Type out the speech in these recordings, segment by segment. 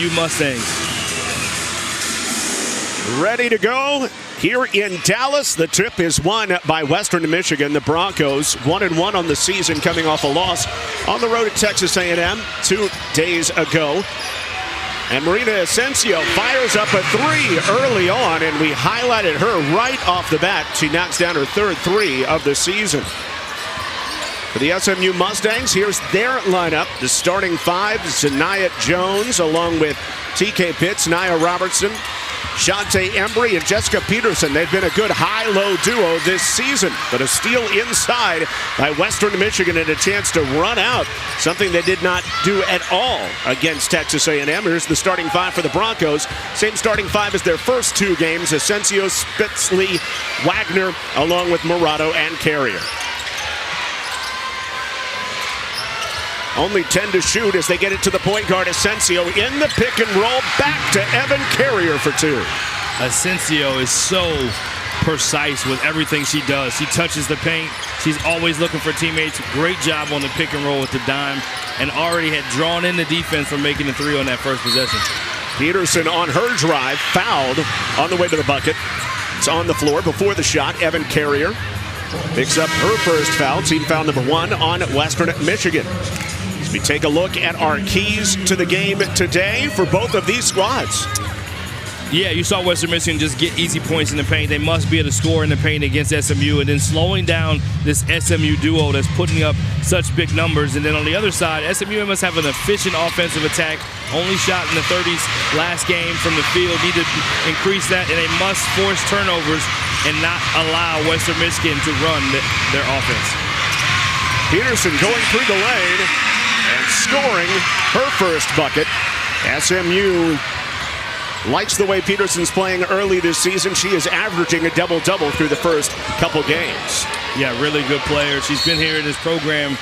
Mustangs. Ready to go here in Dallas. The trip is won by Western Michigan. The Broncos 1-1 on the season, coming off a loss on the road at Texas A&M 2 days ago. And Marina Asensio fires up a three early on, and we highlighted her right off the bat. She knocks down her third three of the season. For the SMU Mustangs, here's their lineup. The starting five, Nya Jones, along with TK Pitts, Nya Robertson, Chante Embry, and Jessica Peterson. They've been a good high-low duo this season, but a steal inside by Western Michigan and a chance to run out, something they did not do at all against Texas A&M. Here's the starting five for the Broncos. Same starting five as their first two games: Asensio, Spitzley, Wagner, along with Murado and Carrier. Only 10 to shoot as they get it to the point guard. Asensio in the pick and roll, back to Evan Carrier for two. Asensio is so precise with everything she does. She touches the paint. She's always looking for teammates. Great job on the pick and roll with the dime, and already had drawn in the defense from making the three on that first possession. Peterson on her drive, fouled on the way to the bucket. It's on the floor before the shot. Evan Carrier picks up her first foul, team foul number 1 on Western Michigan. We take a look at our keys to the game today for both of these squads. Yeah, you saw Western Michigan just get easy points in the paint. They must be able to score in the paint against SMU, and then slowing down this SMU duo that's putting up such big numbers. And then on the other side, SMU must have an efficient offensive attack. Only shot in the 30s last game from the field. Need to increase that, and they must force turnovers and not allow Western Michigan to run their offense. Peterson going through the lane and scoring her first bucket. SMU likes the way Peterson's playing early this season. She is averaging a double-double through the first couple games. Yeah, really good player. She's been here in this program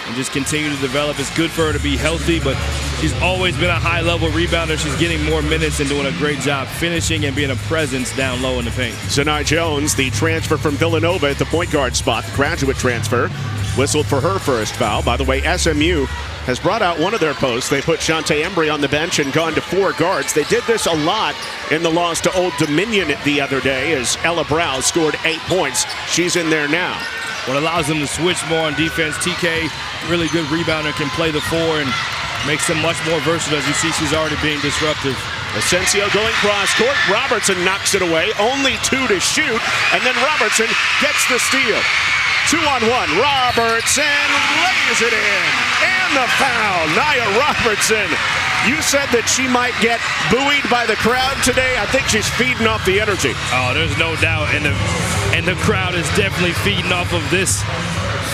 and just continue to develop. It's good for her to be healthy, but she's always been a high-level rebounder. She's getting more minutes and doing a great job finishing and being a presence down low in the paint. Nya Jones, the transfer from Villanova at the point guard spot, graduate transfer, whistled for her first foul. By the way, SMU has brought out one of their posts. They put Chante Embry on the bench and gone to 4 guards. They did this a lot in the loss to Old Dominion the other day as Ella Brow scored 8 points. She's in there now. What allows them to switch more on defense. TK, really good rebounder, can play the 4 and makes them much more versatile. As you see, she's already being disruptive. Asensio going cross court. Robertson knocks it away. Only 2 to shoot, and then Robertson gets the steal. 2-on-1. Robertson lays it in. And the foul. Nya Robertson. You said that she might get buoyed by the crowd today. I think she's feeding off the energy. Oh, there's no doubt. And the crowd is definitely feeding off of this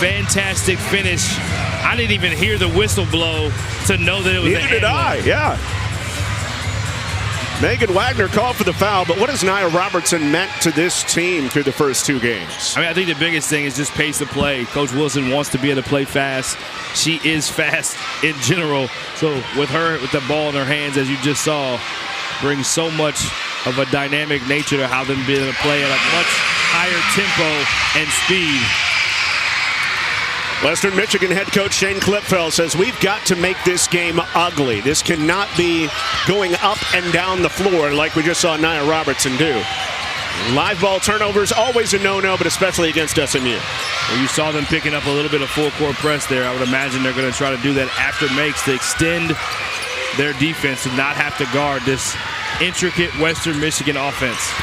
fantastic finish. I didn't even hear the whistle blow to know that it was Neither did I, yeah. Megan Wagner called for the foul, but what has Nya Robertson meant to this team through the first 2 games? I mean, I think the biggest thing is just pace of play. Coach Wilson wants to be able to play fast. She is fast in general. So with her, with the ball in her hands, as you just saw, brings so much of a dynamic nature to how them being able to play at a much higher tempo and speed. Western Michigan head coach Shane Klipfeld says we've got to make this game ugly. This cannot be going up and down the floor like we just saw Nya Robertson do. Live ball turnovers, always a no-no, but especially against SMU. Well, you saw them picking up a little bit of full-court press there. I would imagine they're going to try to do that after makes to extend their defense to not have to guard this intricate Western Michigan offense.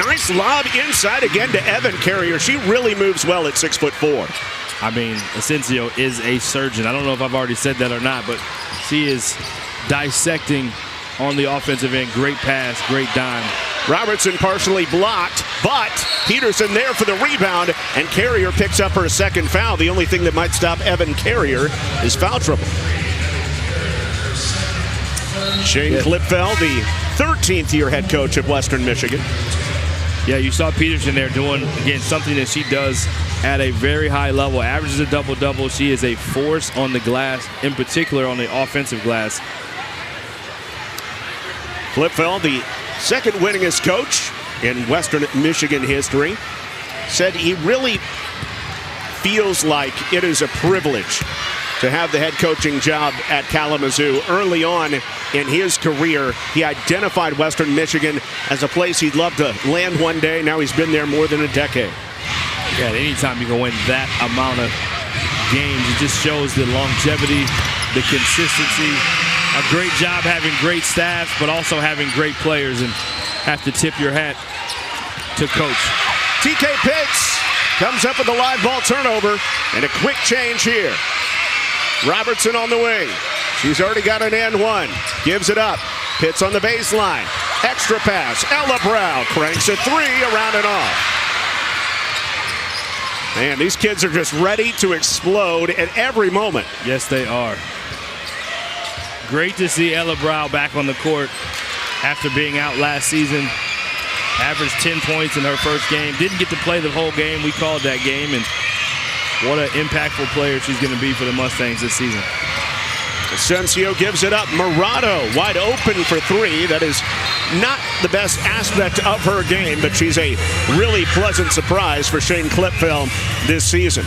Nice lob inside again to Evan Carrier. She really moves well at 6'4". I mean, Asensio is a surgeon. I don't know if I've already said that or not, but she is dissecting on the offensive end. Great pass, great dime. Robertson partially blocked, but Peterson there for the rebound, and Carrier picks up her second foul. The only thing that might stop Evan Carrier is foul trouble. Shane Klipfeld, the 13th-year head coach of Western Michigan. Yeah, you saw Peterson there doing, again, something that she does at a very high level. Averages a double-double. She is a force on the glass, in particular on the offensive glass. Klipfeld, the second winningest coach in Western Michigan history, said he really feels like it is a privilege to to have the head coaching job at Kalamazoo. Early on in his career, he identified Western Michigan as a place he'd love to land one day. Now he's been there more than a decade. Yeah, anytime you can win that amount of games, it just shows the longevity, the consistency. A great job having great staff, but also having great players, and have to tip your hat to coach. TK Pitts comes up with a live ball turnover and a quick change here. Robertson on the wing. She's already got an and one. Gives it up. Pitts on the baseline. Extra pass. Ella Brown cranks a three around and off. Man, these kids are just ready to explode at every moment. Yes, they are. Great to see Ella Brown back on the court after being out last season. Averaged 10 points in her first game. Didn't get to play the whole game. We called that game, and what an impactful player she's going to be for the Mustangs this season. Asensio gives it up. Murado wide open for three. That is not the best aspect of her game, but she's a really pleasant surprise for Shane Clipfeld this season.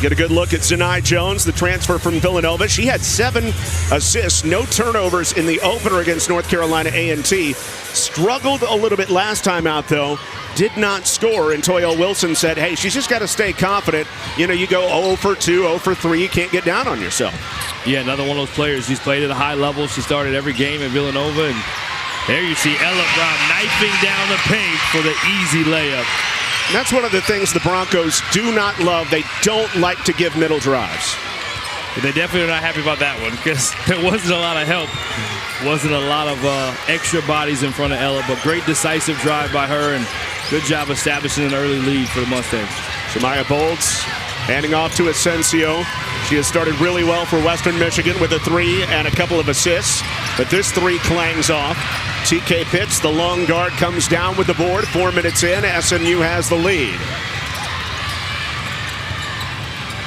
Get a good look at Zanai Jones, the transfer from Villanova. She had 7 assists, no turnovers in the opener against North Carolina A&T. Struggled a little bit last time out, though. Did not score, and Toya Wilson said, hey, she's just got to stay confident. You know, you go 0 for 2, 0 for 3, you can't get down on yourself. Yeah, another one of those players. She's played at a high level. She started every game at Villanova, and there you see Ella Brown knifing down the paint for the easy layup. And that's one of the things the Broncos do not love. They don't like to give middle drives. But they definitely are not happy about that one, because there wasn't a lot of help. Wasn't a lot of extra bodies in front of Ella, but great decisive drive by her, and good job establishing an early lead for the Mustangs. Shamaya Bolds handing off to Asensio. She has started really well for Western Michigan with a 3 and a couple of assists, but this 3 clangs off. TK Pitts, the long guard, comes down with the board. 4 minutes in, SMU has the lead.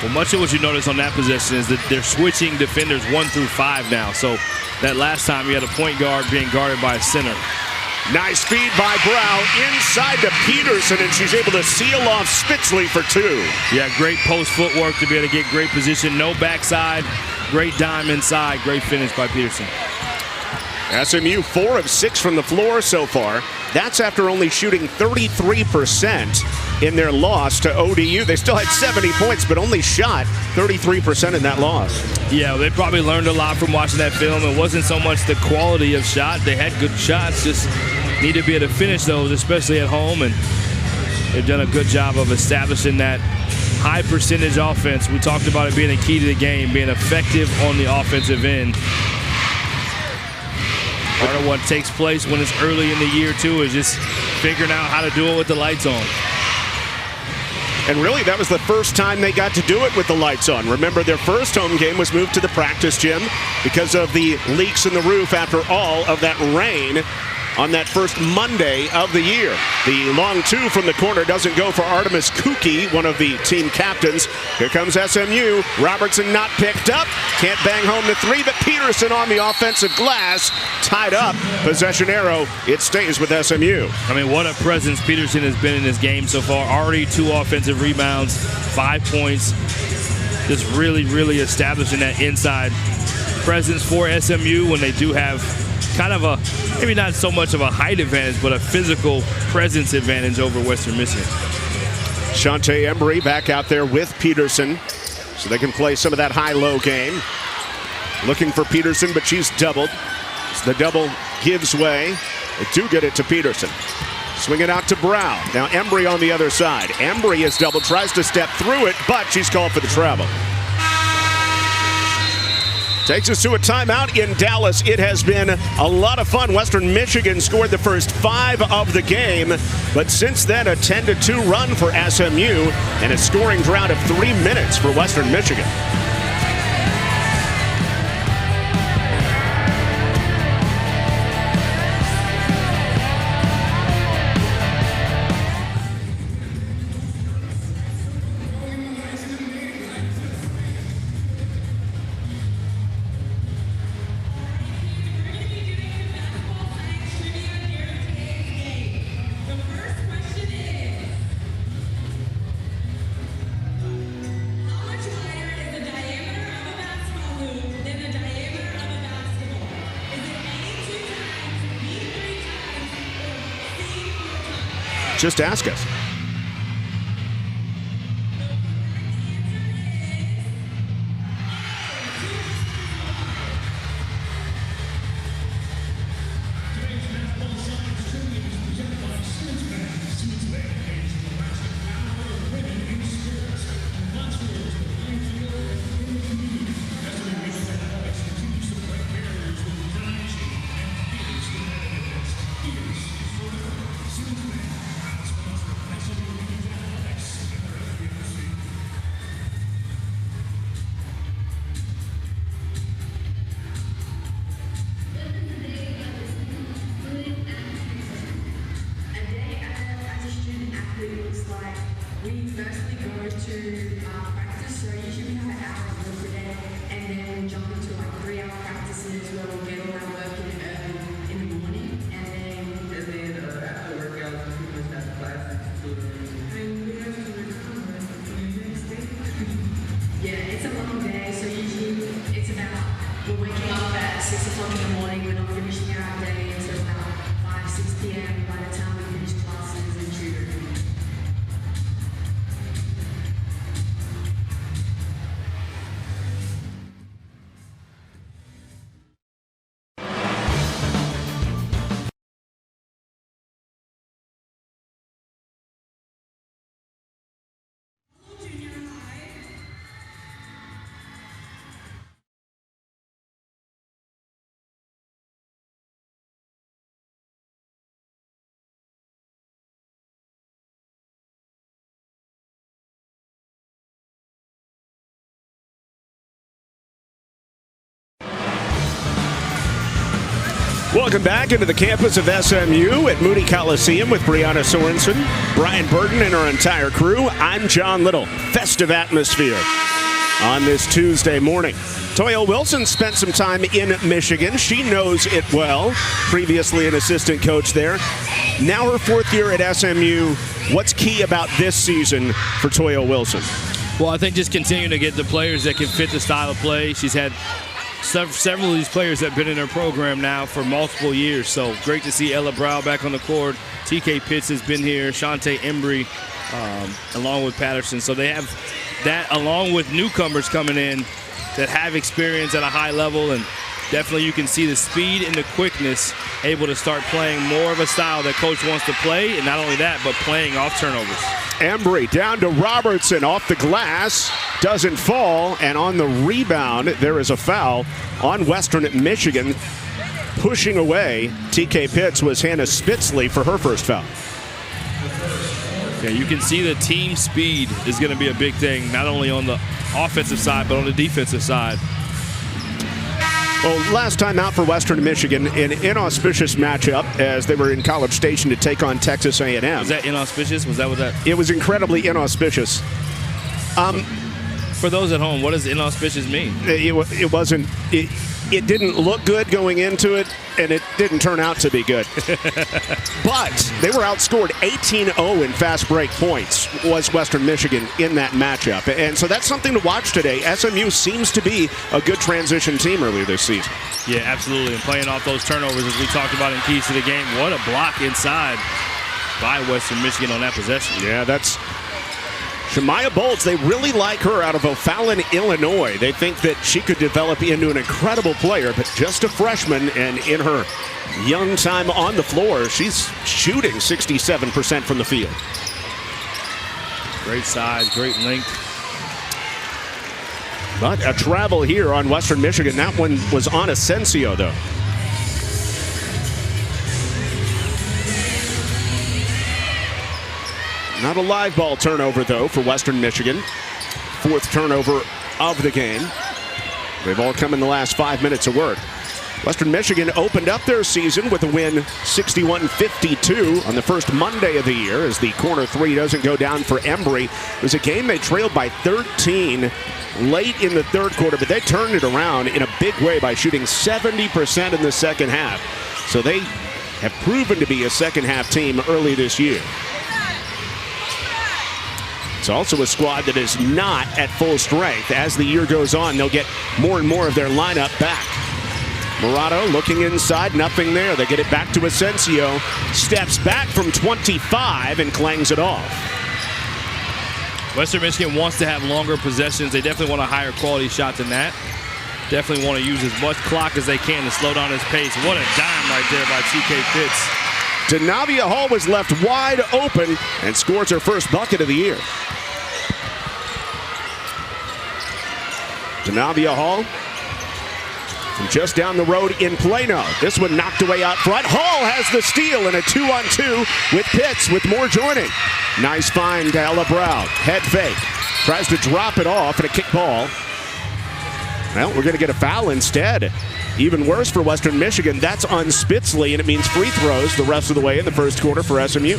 Well, much of what you notice on that possession is that they're switching defenders 1 through 5 now. So that last time you had a point guard being guarded by a center. Nice feed by Brown inside to Peterson, and she's able to seal off Spitzley for 2. Yeah, great post footwork to be able to get great position. No backside, great dime inside, great finish by Peterson. SMU 4 of 6 from the floor so far. That's after only shooting 33% in their loss to ODU. They still had 70 points, but only shot 33% in that loss. Yeah, they probably learned a lot from watching that film. It wasn't so much the quality of shot. They had good shots, just need to be able to finish those, especially at home. And they've done a good job of establishing that high percentage offense. We talked about it being a key to the game, being effective on the offensive end. Part of what takes place when it's early in the year, too, is just figuring out how to do it with the lights on. And really, that was the first time they got to do it with the lights on. Remember, their first home game was moved to the practice gym because of the leaks in the roof after all of that rain on that first Monday of the year. The long 2 from the corner doesn't go for Artemis Kuki, one of the team captains. Here comes SMU. Robertson not picked up. Can't bang home the 3, but Peterson on the offensive glass. Tied up. Possession arrow. It stays with SMU. I mean, what a presence Peterson has been in this game so far. Already 2 offensive rebounds, 5 points. Just really, really establishing that inside presence for SMU when they do have kind of a, maybe not so much of a height advantage, but a physical presence advantage over Western Michigan. Chante Embry back out there with Peterson so they can play some of that high-low game. Looking for Peterson, but she's doubled. So the double gives way. They do get it to Peterson. Swing it out to Brown. Now Embry on the other side. Embry is double, tries to step through it, but she's called for the travel. Takes us to a timeout in Dallas. It has been a lot of fun. Western Michigan scored the first 5 of the game, but since then a 10-2 run for SMU and a scoring drought of 3 minutes for Western Michigan. Just ask us. We firstly go to practice, so usually we have an hour of work a day, and then we jump into like 3-hour practices where we'll get all our work in early in the morning, and then after workouts, we pretty much have classes. And we have to recover for the next day. Yeah, it's a long day, so usually it's about, we're waking up at 6 o'clock in the morning, we're not finishing our day until about 5, 6 p.m. by the time we finish classes and tutoring. Welcome back into the campus of SMU at Moody Coliseum with Brianna Sorensen, Brian Burton, and our entire crew. I'm John Little. Festive atmosphere on this Tuesday morning. Toya Wilson spent some time in Michigan. She knows it well, previously an assistant coach there. Now her fourth year at SMU. What's key about this season for Toya Wilson? Well, I think just continuing to get the players that can fit the style of play. She's had several of these players have been in her program now for multiple years, so great to see Ella Brow back on the court. TK Pitts has been here, Chante Embry, along with Patterson. So they have that along with newcomers coming in that have experience at a high level, and definitely you can see the speed and the quickness, able to start playing more of a style that coach wants to play, and not only that, but playing off turnovers. Embry down to Robertson off the glass, doesn't fall, and on the rebound, there is a foul on Western Michigan. Pushing away, TK Pitts was Hannah Spitzley for her first foul. Yeah, you can see the team speed is going to be a big thing, not only on the offensive side, but on the defensive side. Well, last time out for Western Michigan, an inauspicious matchup as they were in College Station to take on Texas A&M. Was that inauspicious? Was that what that? It was incredibly inauspicious. For those at home, what does inauspicious mean? It wasn't. It didn't look good going into it, and it didn't turn out to be good. But they were outscored 18-0 in fast break points, was Western Michigan in that matchup. And so that's something to watch today. SMU seems to be a good transition team earlier this season. Yeah, absolutely. And playing off those turnovers, as we talked about in keys to the game, what a block inside by Western Michigan on that possession. Yeah, that's Shemaya Bolts. They really like her out of O'Fallon, Illinois. They think that she could develop into an incredible player, but just a freshman, and in her young time on the floor, she's shooting 67% from the field. Great size, great length. But a travel here on Western Michigan. That one was on Asensio, though. Not a live ball turnover, though, for Western Michigan. Fourth turnover of the game. They've all come in the last 5 minutes of work. Western Michigan opened up their season with a win 61-52 on the first Monday of the year as the corner three doesn't go down for Embry. It was a game they trailed by 13 late in the third quarter, but they turned it around in a big way by shooting 70% in the second half. So they have proven to be a second half team early this year. It's also a squad that is not at full strength. As the year goes on, they'll get more and more of their lineup back. Murado looking inside, nothing there. They get it back to Asensio. Steps back from 25 and clangs it off. Western Michigan wants to have longer possessions. They definitely want a higher quality shot than that. Definitely want to use as much clock as they can to slow down his pace. What a dime right there by TK Pitts. Denavia Hall was left wide open and scores her first bucket of the year. Denavia Hall from just down the road in Plano. This one knocked away out front. Hall has the steal in a 2-on-2 with Pitts with more joining. Nice find to Ella Brown. Head fake. Tries to drop it off and a kick ball. Well, we're going to get a foul instead. Even worse for Western Michigan. That's on Spitzley, and it means free throws the rest of the way in the first quarter for SMU.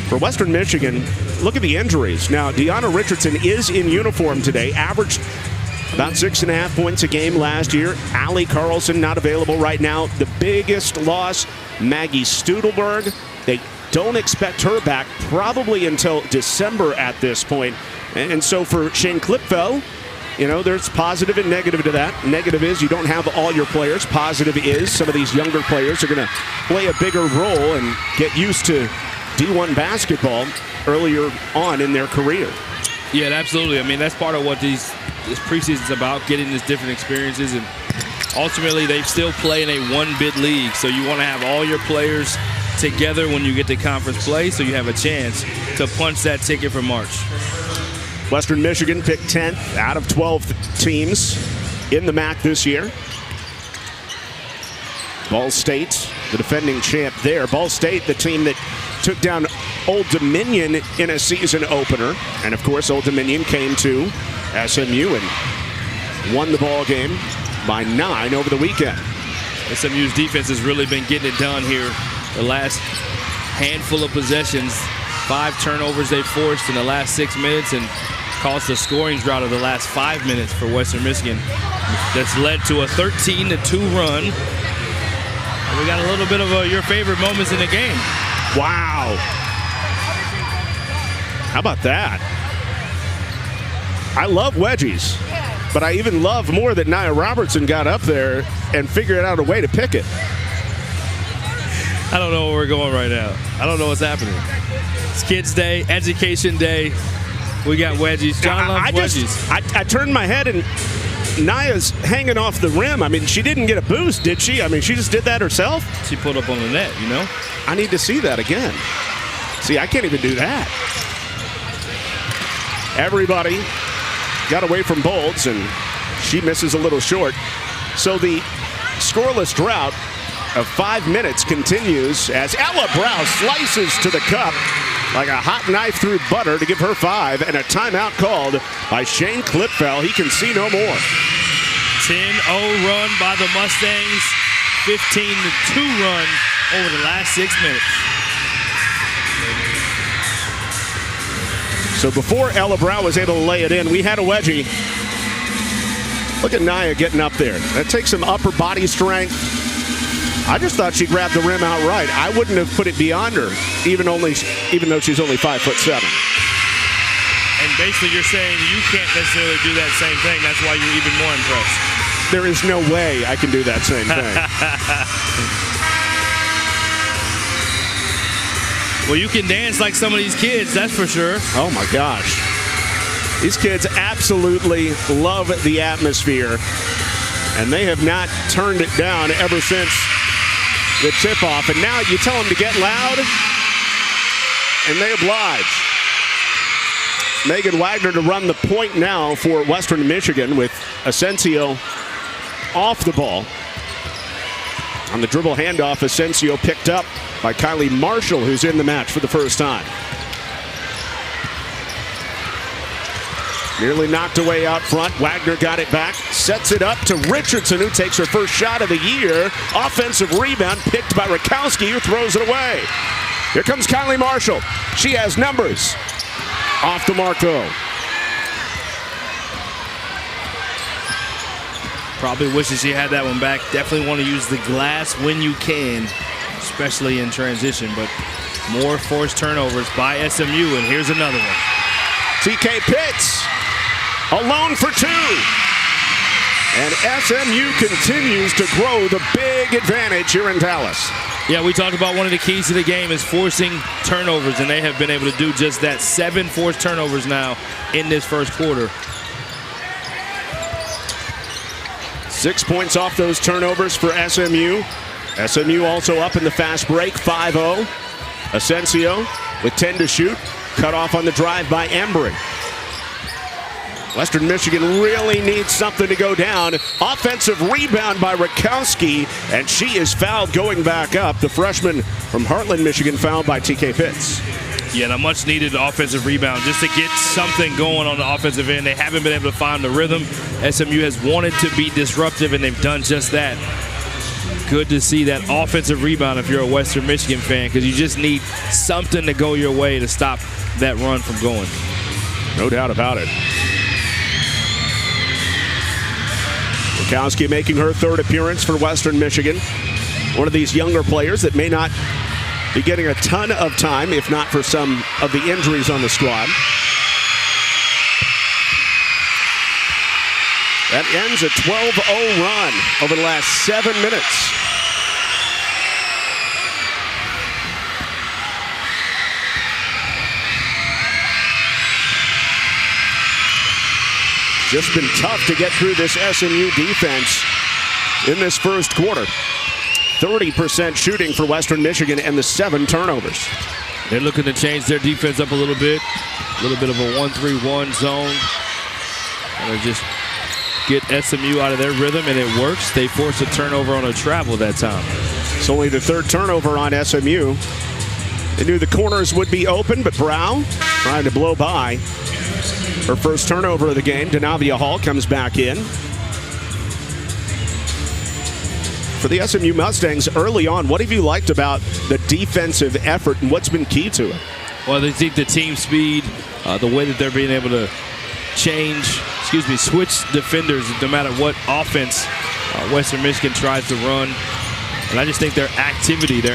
For Western Michigan, look at the injuries. Now, Deanna Richardson is in uniform today. Averaged about 6.5 points a game last year. Allie Carlson not available right now. The biggest loss, Maggie Studelberg. They don't expect her back probably until December at this point. And so for Shane Klipfel, you know, there's positive and negative to that. Negative is you don't have all your players. Positive is some of these younger players are going to play a bigger role and get used to D1 basketball earlier on in their career. Yeah, absolutely. I mean, that's part of what this preseason is about, getting these different experiences. And ultimately, they still play in a one-bid league. So you want to have all your players together when you get to conference play so you have a chance to punch that ticket for March. Western Michigan picked 10th out of 12 teams in the MAC this year. Ball State, the defending champ there. Ball State, the team that took down Old Dominion in a season opener. And of course, Old Dominion came to SMU and won the ball game by 9 over the weekend. SMU's defense has really been getting it done here the last handful of possessions. 5 turnovers they forced in the last 6 minutes and caused a scoring drought of the last 5 minutes for Western Michigan. That's led to a 13-2 run. And we got a little bit of your favorite moments in the game. Wow. How about that? I love wedgies, but I even love more that Nya Robertson got up there and figured out a way to pick it. I don't know where we're going right now. I don't know what's happening. It's Kids Day, Education Day. We got wedgies. John loves wedgies. I turned my head and Nya's hanging off the rim. I mean, she didn't get a boost, did she? I mean, she just did that herself? She put up on the net, you know? I need to see that again. See, I can't even do that. Everybody got away from Bolds, and she misses a little short. So the scoreless drought of 5 minutes continues as Ella Brow slices to the cup like a hot knife through butter to give her 5, and a timeout called by Shane Klipfel. He can see no more. 10-0 run by the Mustangs, 15-2 run over the last 6 minutes. So before Ella Brow was able to lay it in, we had a wedgie. Look at Nya getting up there. That takes some upper body strength. I just thought she grabbed the rim outright. I wouldn't have put it beyond her, even though she's only 5'7". And basically you're saying you can't necessarily do that same thing. That's why you're even more impressed. There is no way I can do that same thing. Well, you can dance like some of these kids, that's for sure. Oh my gosh. These kids absolutely love the atmosphere, and they have not turned it down ever since the tip-off. And now you tell them to get loud, and they oblige. Megan Wagner to run the point now for Western Michigan with Asensio off the ball. On the dribble handoff, Asensio picked up by Kylie Marshall, who's in the match for the first time. Nearly knocked away out front. Wagner got it back, sets it up to Richardson, who takes her first shot of the year. Offensive rebound picked by Rakowski, who throws it away. Here comes Kylie Marshall. She has numbers. Off the mark, though. Probably wishes she had that one back. Definitely want to use the glass when you can, especially in transition. But more forced turnovers by SMU, and here's another one. TK Pitts alone for 2. And SMU continues to grow the big advantage here in Dallas. Yeah, we talked about one of the keys to the game is forcing turnovers, and they have been able to do just that. 7 forced turnovers now in this first quarter. 6 points off those turnovers for SMU. SMU also up in the fast break, 5-0. Asensio with 10 to shoot. Cut off on the drive by Embry. Western Michigan really needs something to go down. Offensive rebound by Rakowski, and she is fouled going back up. The freshman from Heartland, Michigan, fouled by TK Pitts. Yeah, and a much-needed offensive rebound just to get something going on the offensive end. They haven't been able to find the rhythm. SMU has wanted to be disruptive, and they've done just that. Good to see that offensive rebound if you're a Western Michigan fan, because you just need something to go your way to stop that run from going. No doubt about it. Rakowski making her third appearance for Western Michigan. One of these younger players that may not be getting a ton of time, if not for some of the injuries on the squad. That ends a 12-0 run over the last 7 minutes. Just been tough to get through this SMU defense in this first quarter. 30% shooting for Western Michigan and the 7 turnovers. They're looking to change their defense up a little bit. A little bit of a 1-3-1 zone. And just get SMU out of their rhythm, and it works. They force a turnover on a travel that time. It's only the 3rd turnover on SMU. They knew the corners would be open, but Brow trying to blow by. Her first turnover of the game. Denavia Hall comes back in. For the SMU Mustangs early on, what have you liked about the defensive effort and what's been key to it? Well, they think the team speed, the way that they're being able to switch defenders no matter what offense Western Michigan tries to run. And I just think their activity, their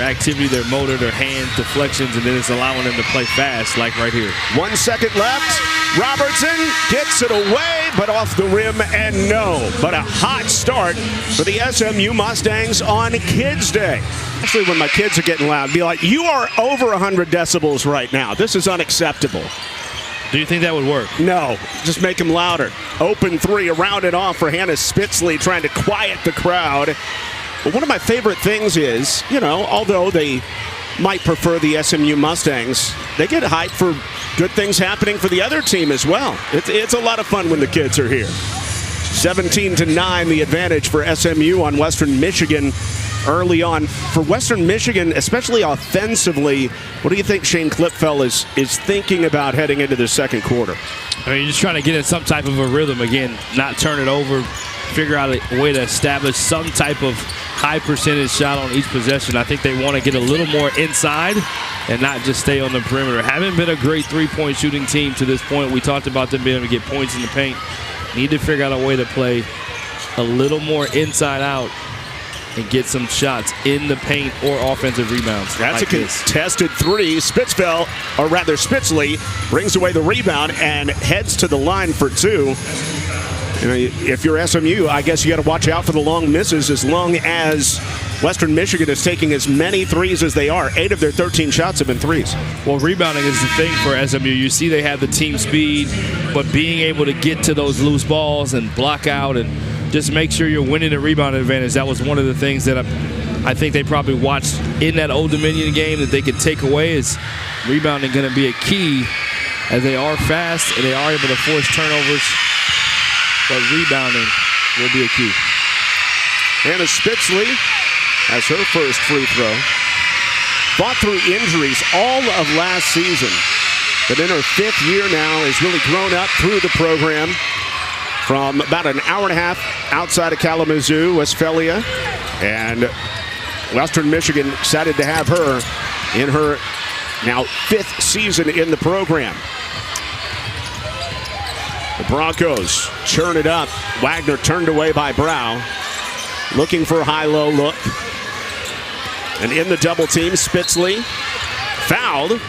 motor, their hand deflections, and then it's allowing them to play fast, like right here. 1 second left. Robertson gets it away, but off the rim, and no. But a hot start for the SMU Mustangs on Kids Day. Especially when my kids are getting loud, be like, you are over 100 decibels right now. This is unacceptable. Do you think that would work? No, just make them louder. Open 3, around it off for Hannah Spitzley, trying to quiet the crowd. But one of my favorite things is, although they might prefer the SMU Mustangs, they get hyped for good things happening for the other team as well. It's a lot of fun when the kids are here. 17-9, the advantage for SMU on Western Michigan early on. For Western Michigan, especially offensively, what do you think Shane Klipfel is thinking about heading into the second quarter? I mean, you're just trying to get in some type of a rhythm again, not turn it over, figure out a way to establish some type of high percentage shot on each possession. I think they want to get a little more inside and not just stay on the perimeter. Haven't been a great three-point shooting team to this point. We talked about them being able to get points in the paint. Need to figure out a way to play a little more inside out and get some shots in the paint or offensive rebounds. That's like a contested three. Spitzley brings away the rebound and heads to the line for 2. If you're SMU, I guess you got to watch out for the long misses as long as Western Michigan is taking as many threes as they are. 8 of their 13 shots have been threes. Well, rebounding is the thing for SMU. You see they have the team speed, but being able to get to those loose balls and block out and just make sure you're winning the rebound advantage, that was one of the things that I think they probably watched in that Old Dominion game that they could take away. Is rebounding going to be a key, as they are fast and they are able to force turnovers. But rebounding will be a key. Hannah Spitzley has her first free throw. Fought through injuries all of last season, but in her 5th year now has really grown up through the program from about an hour and a half outside of Kalamazoo, Westphalia. And Western Michigan excited to have her in her now 5th season in the program. The Broncos churn it up. Wagner turned away by Brow. Looking for a high-low look. And in the double team, Spitzley fouled.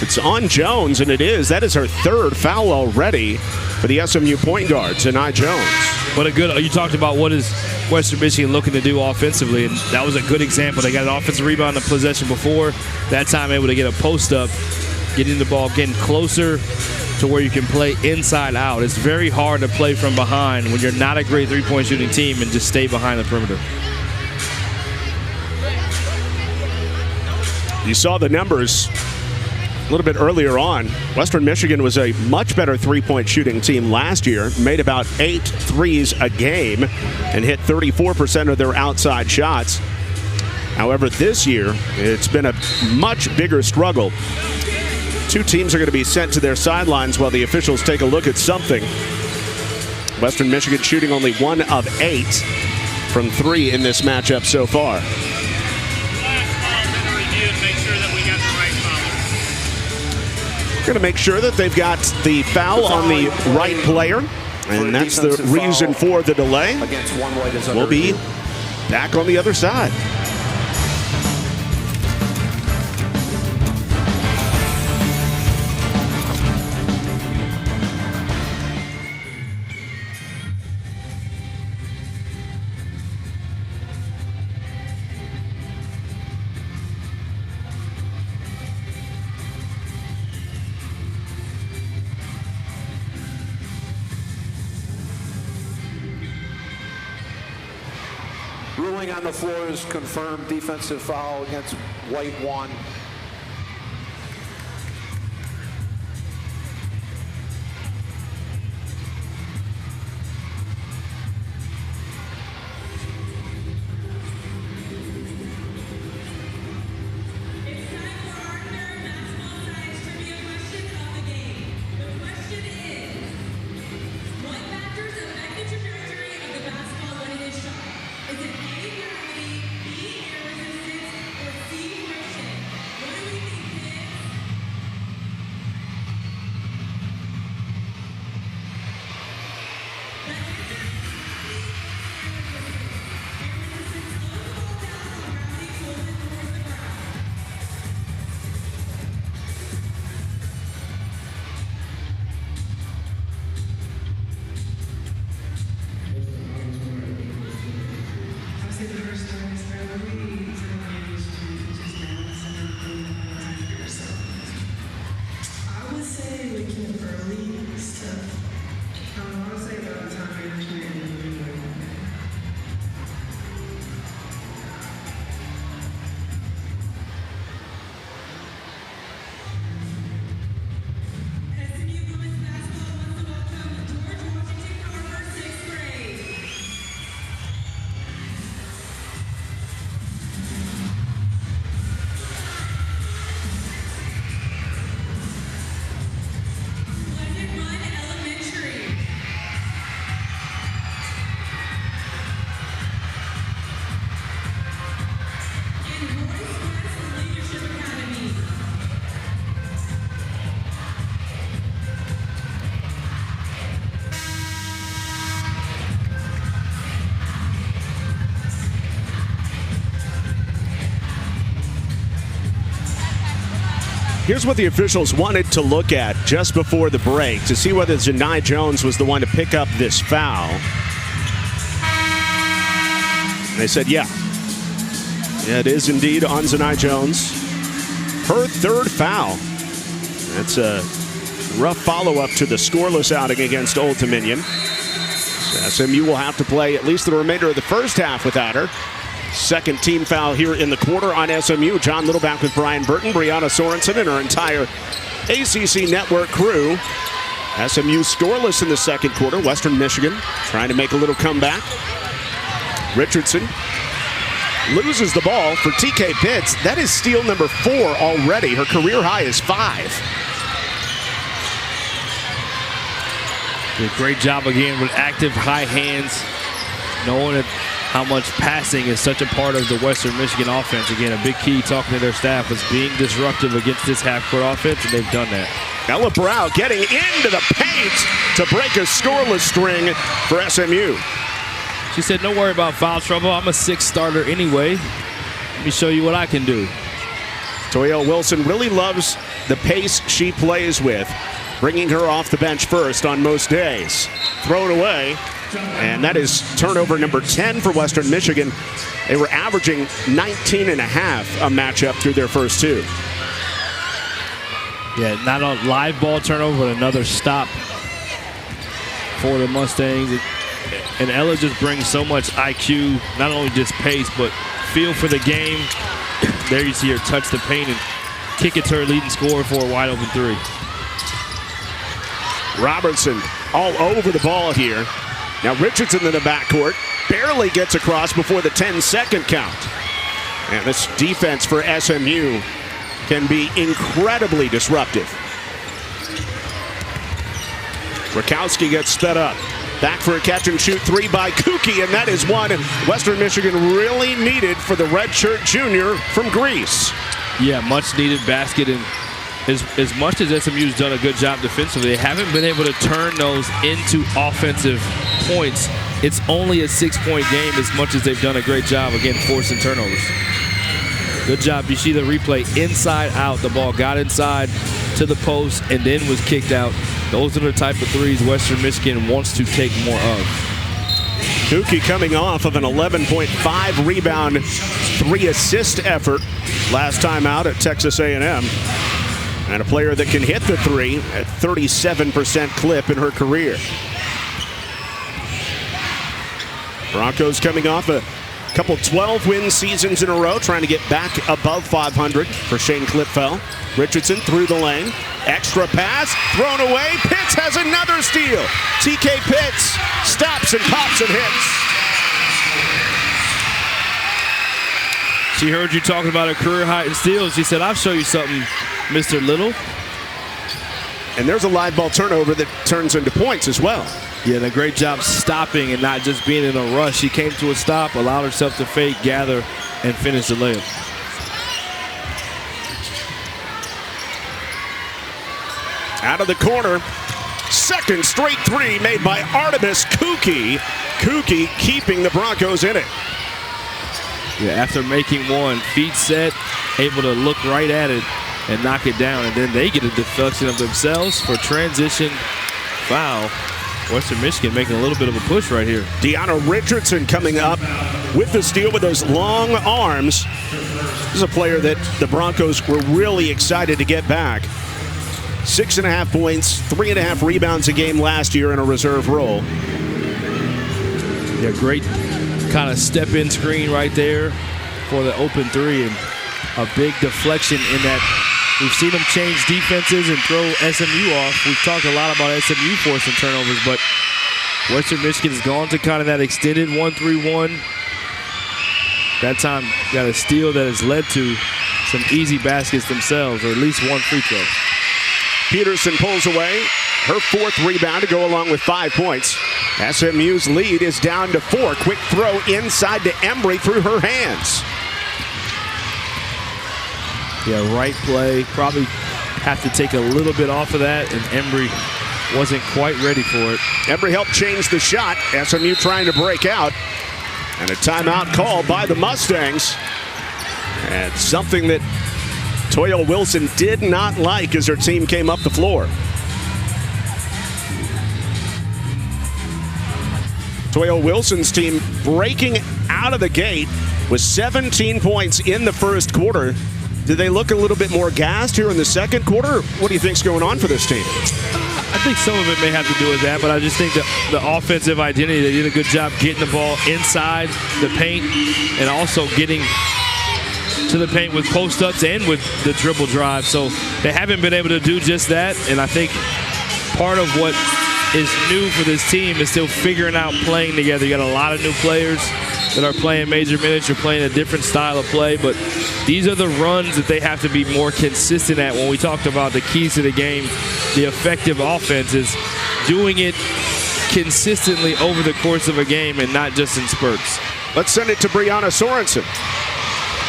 It's on Jones, and it is. That is her 3rd foul already. for the SMU point guard, Nya Jones. But you talked about what is Western Michigan looking to do offensively, and that was a good example. They got an offensive rebound in possession before. That time able to get a post up, getting the ball, getting closer to where you can play inside out. It's very hard to play from behind when you're not a great three-point shooting team and just stay behind the perimeter. You saw the numbers a little bit earlier on. Western Michigan was a much better three-point shooting team last year, made about 8 threes a game and hit 34% of their outside shots. However, this year, it's been a much bigger struggle. Two teams are going to be sent to their sidelines while the officials take a look at something. Western Michigan shooting only 1 of 8 from 3 in this matchup so far. Going to make sure that they've got the foul on the right player, and that's the reason for the delay. We'll be back on the other side. Ruling on the floor is confirmed defensive foul against White 1. Here's what the officials wanted to look at just before the break to see whether Nya Jones was the one to pick up this foul. They said, yeah, it is indeed on Nya Jones. Her third foul. That's a rough follow-up to the scoreless outing against Old Dominion. So SMU will have to play at least the remainder of the first half without her. Second team foul here in the quarter on SMU. John Littleback with Brian Burton, Brianna Sorensen, and her entire ACC network crew. SMU scoreless in the second quarter. Western Michigan trying to make a little comeback. Richardson loses the ball for TK Pitts. That is steal number 4 already. Her career high is 5. Did a great job again with active high hands, knowing that how much passing is such a part of the Western Michigan offense. Again, a big key talking to their staff was being disruptive against this half-court offense, and they've done that. Ella Brow getting into the paint to break a scoreless string for SMU. She said, don't worry about foul trouble. I'm a 6th starter anyway. Let me show you what I can do. Toya Wilson really loves the pace she plays with. bringing her off the bench first on most days. Thrown away, and that is turnover number 10 for Western Michigan. They were averaging 19 and a half a matchup through their first two. Yeah, not a live ball turnover, but another stop for the Mustangs. And Ella just brings so much IQ, not only just pace, but feel for the game. There you see her touch the paint and kick it to her leading scorer for a wide open three. Robertson all over the ball here. Now Richardson in the backcourt barely gets across before the 10-second count. And this defense for SMU can be incredibly disruptive. Rakowski gets sped up. Back for a catch-and-shoot three by Kuki, and that is one Western Michigan really needed for the redshirt junior from Greece. Yeah, much-needed basket, and as much as SMU's done a good job defensively, they haven't been able to turn those into offensive points. It's only a 6-point game as much as they've done a great job, again, forcing turnovers. Good job. You see the replay inside out. The ball got inside to the post and then was kicked out. Those are the type of threes Western Michigan wants to take more of. Kuki coming off of an 11.5 rebound, 3-assist effort last time out at Texas A&M. And a player that can hit the three at 37% clip in her career. Broncos coming off a couple 12-win seasons in a row, trying to get back above 500 for Shane Klipfel. Richardson through the lane. Extra pass, thrown away. Pitts has another steal. TK Pitts stops and pops and hits. She heard you talking about her career high in steals. She said, I'll show you something, Mr. Little. And there's a live ball turnover that turns into points as well. Yeah, and a great job stopping and not just being in a rush. She came to a stop, allowed herself to fake, gather, and finish the layup. Out of the corner, second straight three made by Artemis Kuki. Kuki keeping the Broncos in it. Yeah, after making one, feet set, able to look right at it and knock it down, and then they get a deflection of themselves for transition foul. Western Michigan making a little bit of a push right here. Deanna Richardson coming up with the steal with those long arms. This is a player that the Broncos were really excited to get back. 6.5 points, 3.5 rebounds a game last year in a reserve role. Yeah, great kind of step-in screen right there for the open three, and a big deflection in that. We've seen them change defenses and throw SMU off. We've talked a lot about SMU forcing turnovers, but Western Michigan has gone to kind of that extended 1-3-1. That time got a steal that has led to some easy baskets themselves, or at least one free throw. Peterson pulls away. Her fourth rebound to go along with 5 points. SMU's lead is down to 4. Quick throw inside to Embry through her hands. Yeah, right play. Probably have to take a little bit off of that, and Embry wasn't quite ready for it. Embry helped change the shot. SMU trying to break out. And a timeout called by the Mustangs. And something that Toya Wilson did not like as her team came up the floor. Toya Wilson's team breaking out of the gate with 17 points in the first quarter. Did they look a little bit more gassed here in the second quarter? What do you think's going on for this team? I think some of it may have to do with that, but I just think that the offensive identity, they did a good job getting the ball inside the paint and also getting to the paint with post-ups and with the dribble drive. So they haven't been able to do just that, and I think part of what is new for this team is still figuring out playing together. You got a lot of new players that are playing major minutes. You're playing a different style of play, but these are the runs that they have to be more consistent at. When we talked about the keys to the game, the effective offense is doing it consistently over the course of a game and not just in spurts. Let's send it to Brianna Sorensen.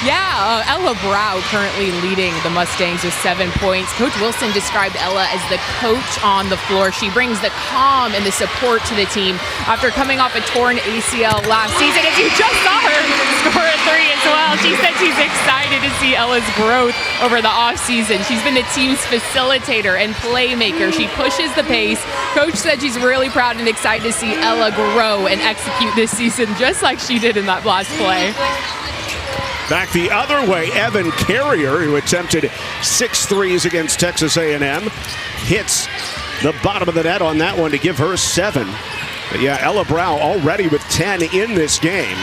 Yeah, Ella Brow currently leading the Mustangs with 7 points. Coach Wilson described Ella as the coach on the floor. She brings the calm and the support to the team after coming off a torn ACL last season. As you just saw her score a three as well. she said she's excited to see Ella's growth over the offseason. She's been the team's facilitator and playmaker. She pushes the pace. Coach said she's really proud and excited to see Ella grow and execute this season just like she did in that last play. Back the other way, Evan Carrier, who attempted 6 threes against Texas A&M, hits the bottom of the net on that one to give her 7. But yeah, Ella Brow already with 10 in this game.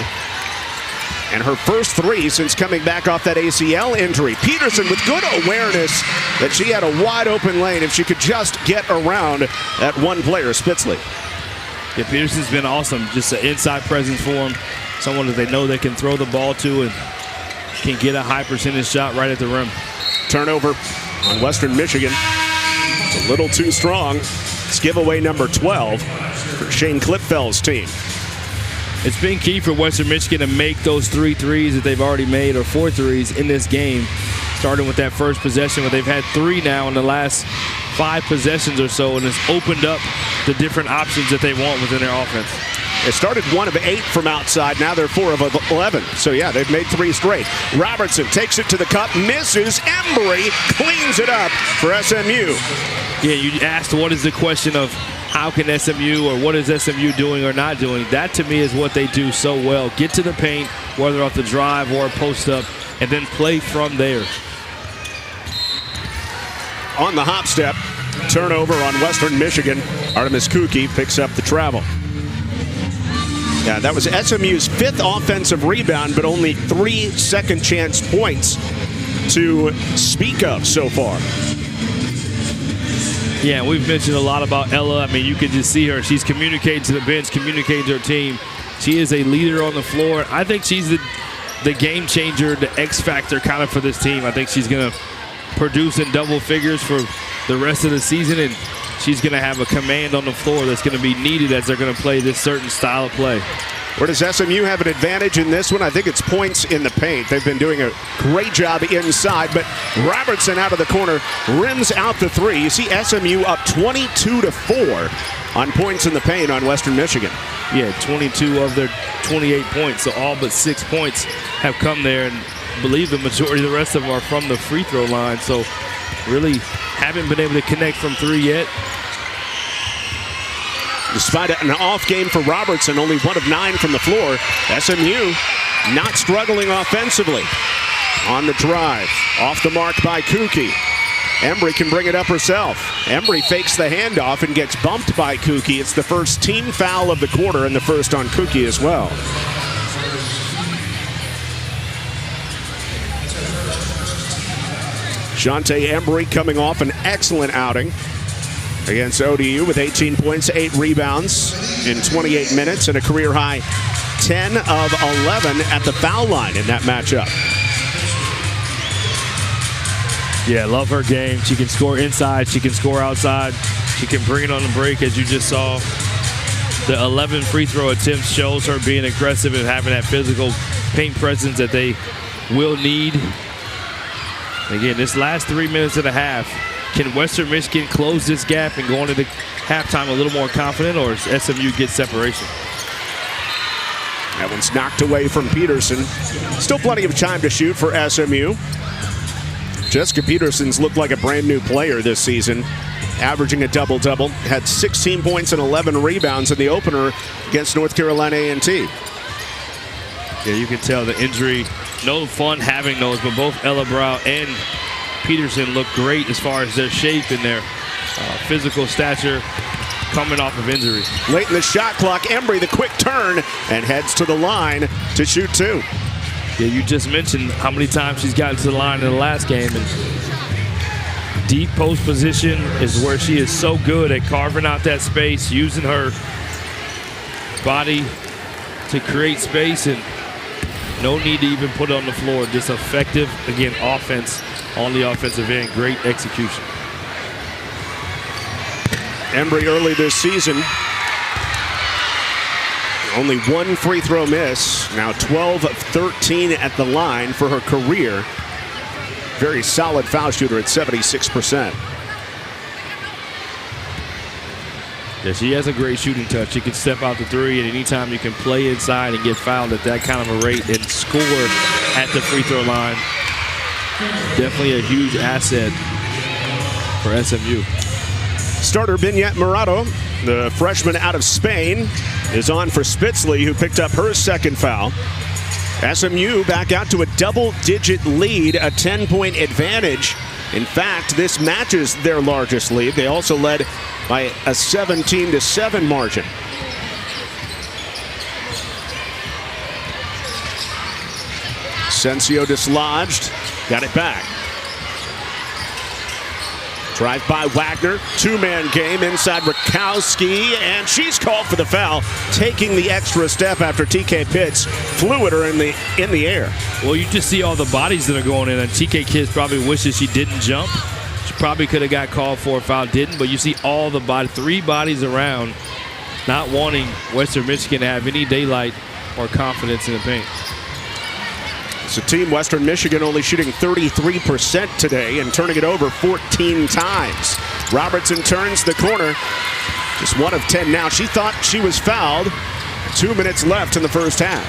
And her first 3 since coming back off that ACL injury. Peterson with good awareness that she had a wide open lane if she could just get around that one player, Spitzley. Yeah, Peterson's been awesome. Just an inside presence for them. Someone that they know they can throw the ball to and can get a high percentage shot right at the rim. Turnover on Western Michigan. It's a little too strong. It's giveaway number 12 for Shane Klipfeld's team. It's been key for Western Michigan to make those 3 threes that they've already made, or 4 threes in this game, starting with that first possession where they've had 3 now in the last 5 possessions or so, and it's opened up the different options that they want within their offense. They started 1 of 8 from outside. Now they're 4 of 11. So, yeah, they've made 3 straight. Robertson takes it to the cup, misses. Embry cleans it up for SMU. Yeah, you asked what is the question of how can SMU, or what is SMU doing or not doing? That, to me, is what they do so well. Get to the paint, whether off the drive or a post-up, and then play from there. On the hop step, turnover on Western Michigan. Artemis Kuki picks up the travel. Yeah, that was SMU's 5th offensive rebound, but only 3 second chance points to speak of so far. Yeah, we've mentioned a lot about Ella. I mean, you can just see her. She's communicating to the bench, communicating to her team. She is a leader on the floor. I think she's the game changer, the X factor kind of for this team. I think she's going to produce in double figures for the rest of the season, and she's going to have a command on the floor that's going to be needed as they're going to play this certain style of play. Where does SMU have an advantage in this one? I think it's points in the paint. They've been doing a great job inside, but Robertson out of the corner rims out the 3. You see SMU up 22-4 on points in the paint on Western Michigan. Yeah, 22 of their 28 points, so all but 6 points have come there, and I believe the majority of the rest of them are from the free throw line, so really haven't been able to connect from 3 yet. Despite an off game for Robertson, only 1 of 9 from the floor, SMU not struggling offensively. On the drive, off the mark by Kuki. Embry can bring it up herself. Embry fakes the handoff and gets bumped by Kuki. It's the first team foul of the quarter, and the first on Kuki as well. Chante Embry coming off an excellent outing against ODU with 18 points, 8 rebounds in 28 minutes, and a career-high 10 of 11 at the foul line in that matchup. Yeah, love her game. She can score inside. She can score outside. She can bring it on the break, as you just saw. The 11 free throw attempts shows her being aggressive and having that physical paint presence that they will need. Again, this last 3 minutes and a half, can Western Michigan close this gap and go into the halftime a little more confident, or does SMU get separation? That one's knocked away from Peterson. Still plenty of time to shoot for SMU. Jessica Peterson's looked like a brand new player this season, averaging a double-double. Had 16 points and 11 rebounds in the opener against North Carolina A&T. Yeah, you can tell the injury. No fun having those, but both Ella Brow and Peterson look great as far as their shape and their physical stature coming off of injury. Late in the shot clock, Embry the quick turn and heads to the line to shoot 2. Yeah, you just mentioned how many times she's gotten to the line in the last game, and deep post position is where she is so good at carving out that space, using her body to create space, and no need to even put it on the floor. Just effective, again, offense on the offensive end. Great execution. Embry early this season, only 1 free throw miss. Now 12 of 13 at the line for her career. Very solid foul shooter at 76%. Yeah, she has a great shooting touch. She can step out the 3, and anytime you can play inside and get fouled at that kind of a rate and score at the free throw line. Definitely a huge asset for SMU. Starter Binyet Murado, the freshman out of Spain, is on for Spitzley, who picked up her second foul. SMU back out to a double-digit lead, a 10-point advantage. In fact, this matches their largest lead. They also led by a 17-7 margin. Asensio dislodged, got it back. Drive by Wagner, two-man game inside Rakowski, and she's called for the foul, taking the extra step after TK Pitts flew at her in the air. Well, you just see all the bodies that are going in, and TK Pitts probably wishes she didn't jump. She probably could have got called for a foul, didn't, but you see all the three bodies around, not wanting Western Michigan to have any daylight or confidence in the paint. It's a team, Western Michigan, only shooting 33% today and turning it over 14 times. Robertson turns the corner. Just 1 of 10 now. She thought she was fouled. 2 minutes left in the first half.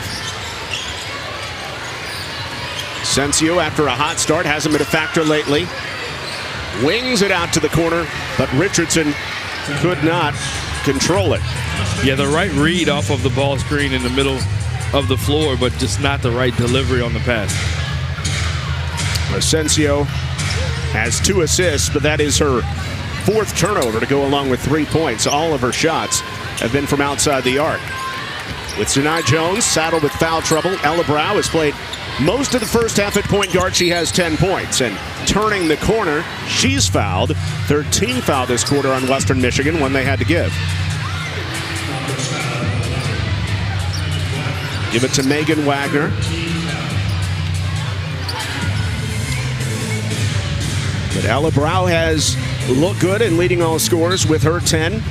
Asensio, after a hot start, hasn't been a factor lately. Wings it out to the corner, but Richardson could not control it. Yeah, the right read off of the ball screen in the middle of the floor, but just not the right delivery on the pass. Asensio has 2 assists, but that is her 4th turnover to go along with 3 points. All of her shots have been from outside the arc. With Zanai Jones saddled with foul trouble, Ella Brow has played most of the first half at point guard. She has 10 points. And turning the corner, she's fouled. 13 foul this quarter on Western Michigan, one they had to give. Give it to Megan Wagner. But Ella Brow has looked good in leading all scorers with her 10.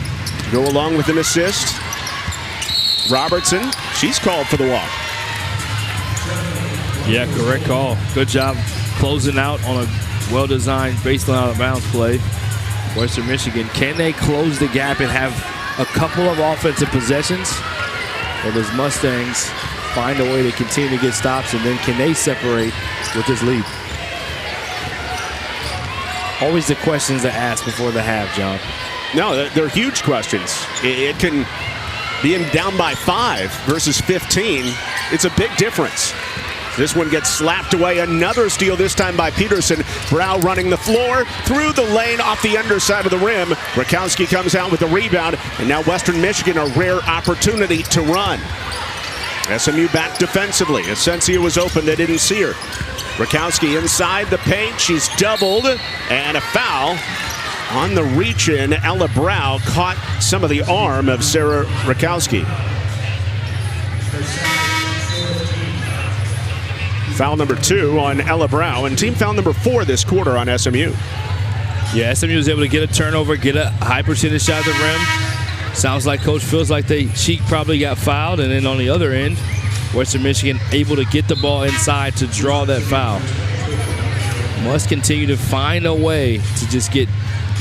Go along with an assist. Robertson, she's called for the walk. Yeah, correct call. Good job closing out on a well-designed baseline out of bounds play. Western Michigan, can they close the gap and have a couple of offensive possessions? Or does Mustangs find a way to continue to get stops, and then can they separate with this lead? Always the questions to ask before the half, John. No, they're huge questions. It can be down by 5 versus 15. It's a big difference. This one gets slapped away. Another steal, this time by Peterson. Brow running the floor, through the lane, off the underside of the rim. Rakowski comes out with the rebound, and now Western Michigan a rare opportunity to run. SMU back defensively. Asensio was open, they didn't see her. Rakowski inside the paint, she's doubled, and a foul on the reach-in. Ella Brow caught some of the arm of Sarah Rakowski. Foul number 2 on Ella Brow, and team foul number 4 this quarter on SMU. Yeah, SMU was able to get a turnover, get a high percentage shot at the rim. Sounds like coach feels like she probably got fouled, and then on the other end, Western Michigan able to get the ball inside to draw that foul. Must continue to find a way to just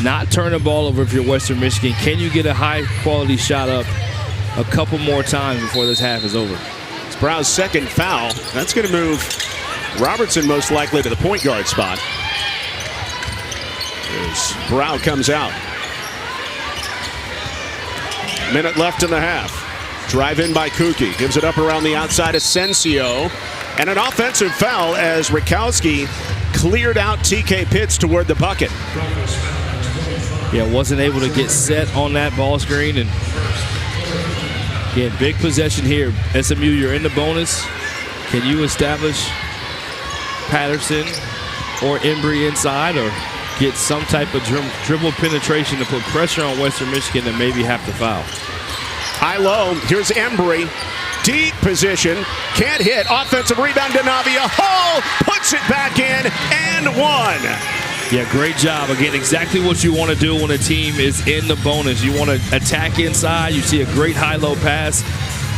not turn the ball over if you're Western Michigan. Can you get a high quality shot up a couple more times before this half is over? It's Brow's second foul. That's going to move Robertson most likely to the point guard spot. As Brow comes out. Minute left in the half. Drive in by Kuki. Gives it up around the outside. Asensio. And an offensive foul as Rakowski cleared out TK Pitts toward the bucket. Yeah, wasn't able to get set on that ball screen. And again, big possession here. SMU, you're in the bonus. Can you establish Patterson or Embry inside, or get some type of dribble penetration to put pressure on Western Michigan and maybe have to foul? High low. Here's Embry. Deep position. Can't hit. Offensive rebound to Navia. Hall puts it back in and one. Yeah, great job. Again, exactly what you want to do when a team is in the bonus. You want to attack inside. You see a great high-low pass.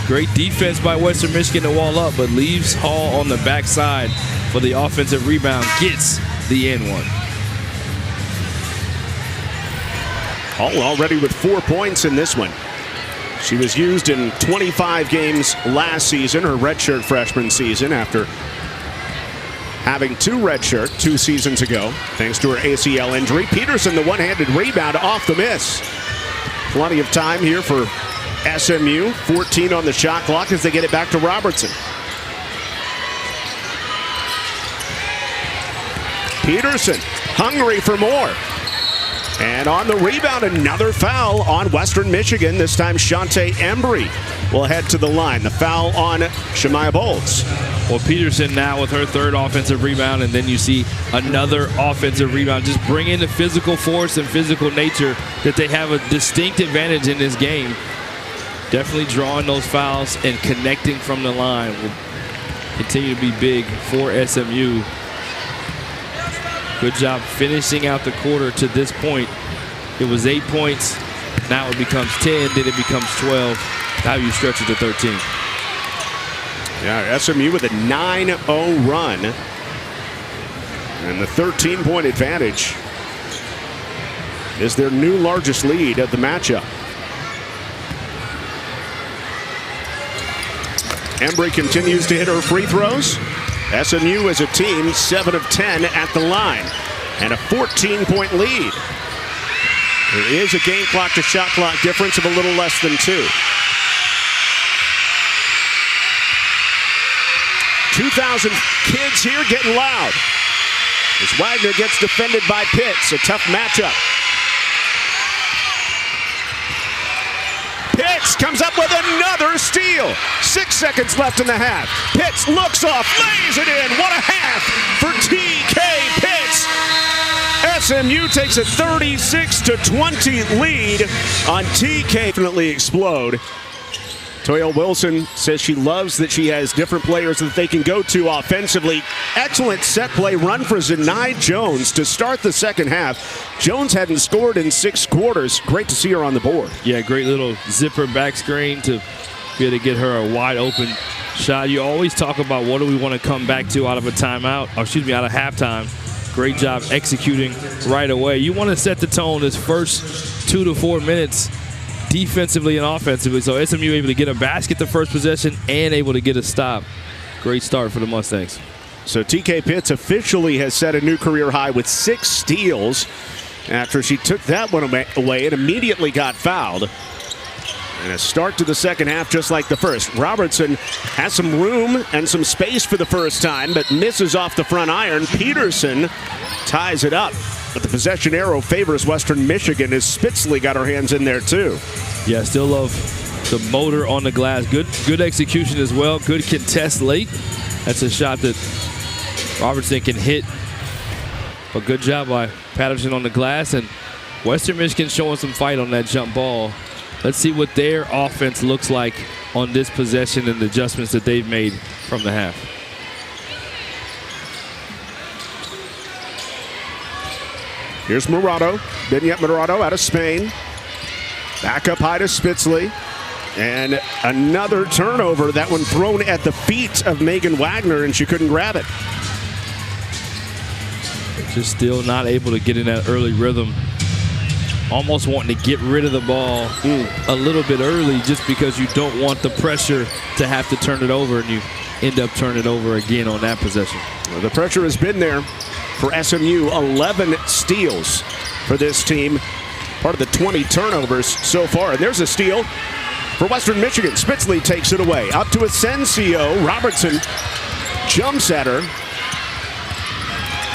Great defense by Western Michigan to wall up, but leaves Hall on the backside for the offensive rebound. Gets the end one. Hall already with 4 points in this one. She was used in 25 games last season, her redshirt freshman season, after having 2 redshirt 2 seasons ago, thanks to her ACL injury. Peterson, the one-handed rebound off the miss. Plenty of time here for SMU. 14 on the shot clock as they get it back to Robertson. Peterson, hungry for more. And on the rebound, another foul on Western Michigan. This time, Chante Embry will head to the line. The foul on Shemaya Bowles. Well, Peterson now with her 3rd offensive rebound, and then you see another offensive rebound. Just bring in the physical force and physical nature that they have a distinct advantage in this game. Definitely drawing those fouls and connecting from the line will continue to be big for SMU. Good job finishing out the quarter to this point. It was 8 points. Now it becomes 10, then it becomes 12. Now you stretch it to 13. Yeah, SMU with a 9-0 run. And the 13-point advantage is their new largest lead of the matchup. Embry continues to hit her free throws. SMU as a team, 7 of 10 at the line. And a 14-point lead. There is a game clock to shot clock difference of a little less than 2. 2,000 kids here getting loud as Wagner gets defended by Pitts. A tough matchup. Pitts comes up with another steal. 6 seconds left in the half. Pitts looks off, lays it in. What a half for TK Pitts. SMU takes a 36-20 lead on TK. Definitely explode. Toya Wilson says she loves that she has different players that they can go to offensively. Excellent set play run for Zanai Jones to start the second half. Jones hadn't scored in 6 quarters. Great to see her on the board. Yeah, great little zipper back screen to be able to get her a wide open shot. You always talk about what do we want to come back to out of a timeout, or excuse me, out of halftime. Great job executing right away. You want to set the tone this first 2 to 4 minutes defensively and offensively. So SMU able to get a basket the first possession and able to get a stop. Great start for the Mustangs. So TK Pitts officially has set a new career high with 6 steals after she took that one away and immediately got fouled. And a start to the second half just like the first. Robertson has some room and some space for the first time, but misses off the front iron. Peterson ties it up. But the possession arrow favors Western Michigan as Spitzley got her hands in there too. Yeah, still love the motor on the glass. Good execution as well. Good contest late. That's a shot that Robertson can hit. But good job by Patterson on the glass. And Western Michigan showing some fight on that jump ball. Let's see what their offense looks like on this possession and the adjustments that they've made from the half. Here's Murado. Benyet Murado out of Spain. Back up high to Spitzley. And another turnover. That one thrown at the feet of Megan Wagner, and she couldn't grab it. Just still not able to get in that early rhythm. Almost wanting to get rid of the ball a little bit early just because you don't want the pressure to have to turn it over, and you end up turning it over again on that possession. Well, the pressure has been there for SMU. 11 steals for this team. Part of the 20 turnovers so far. And there's a steal for Western Michigan. Spitzley takes it away. Up to Asensio. Robertson jumps at her.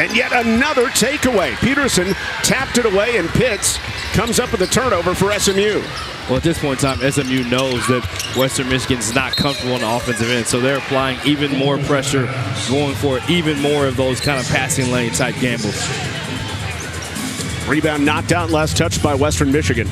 And yet another takeaway. Peterson tapped it away, and Pitts comes up with a turnover for SMU. Well, at this point in time, SMU knows that Western Michigan's not comfortable on the offensive end, so they're applying even more pressure, going for even more of those kind of passing lane type gambles. Rebound knocked out, last touched by Western Michigan.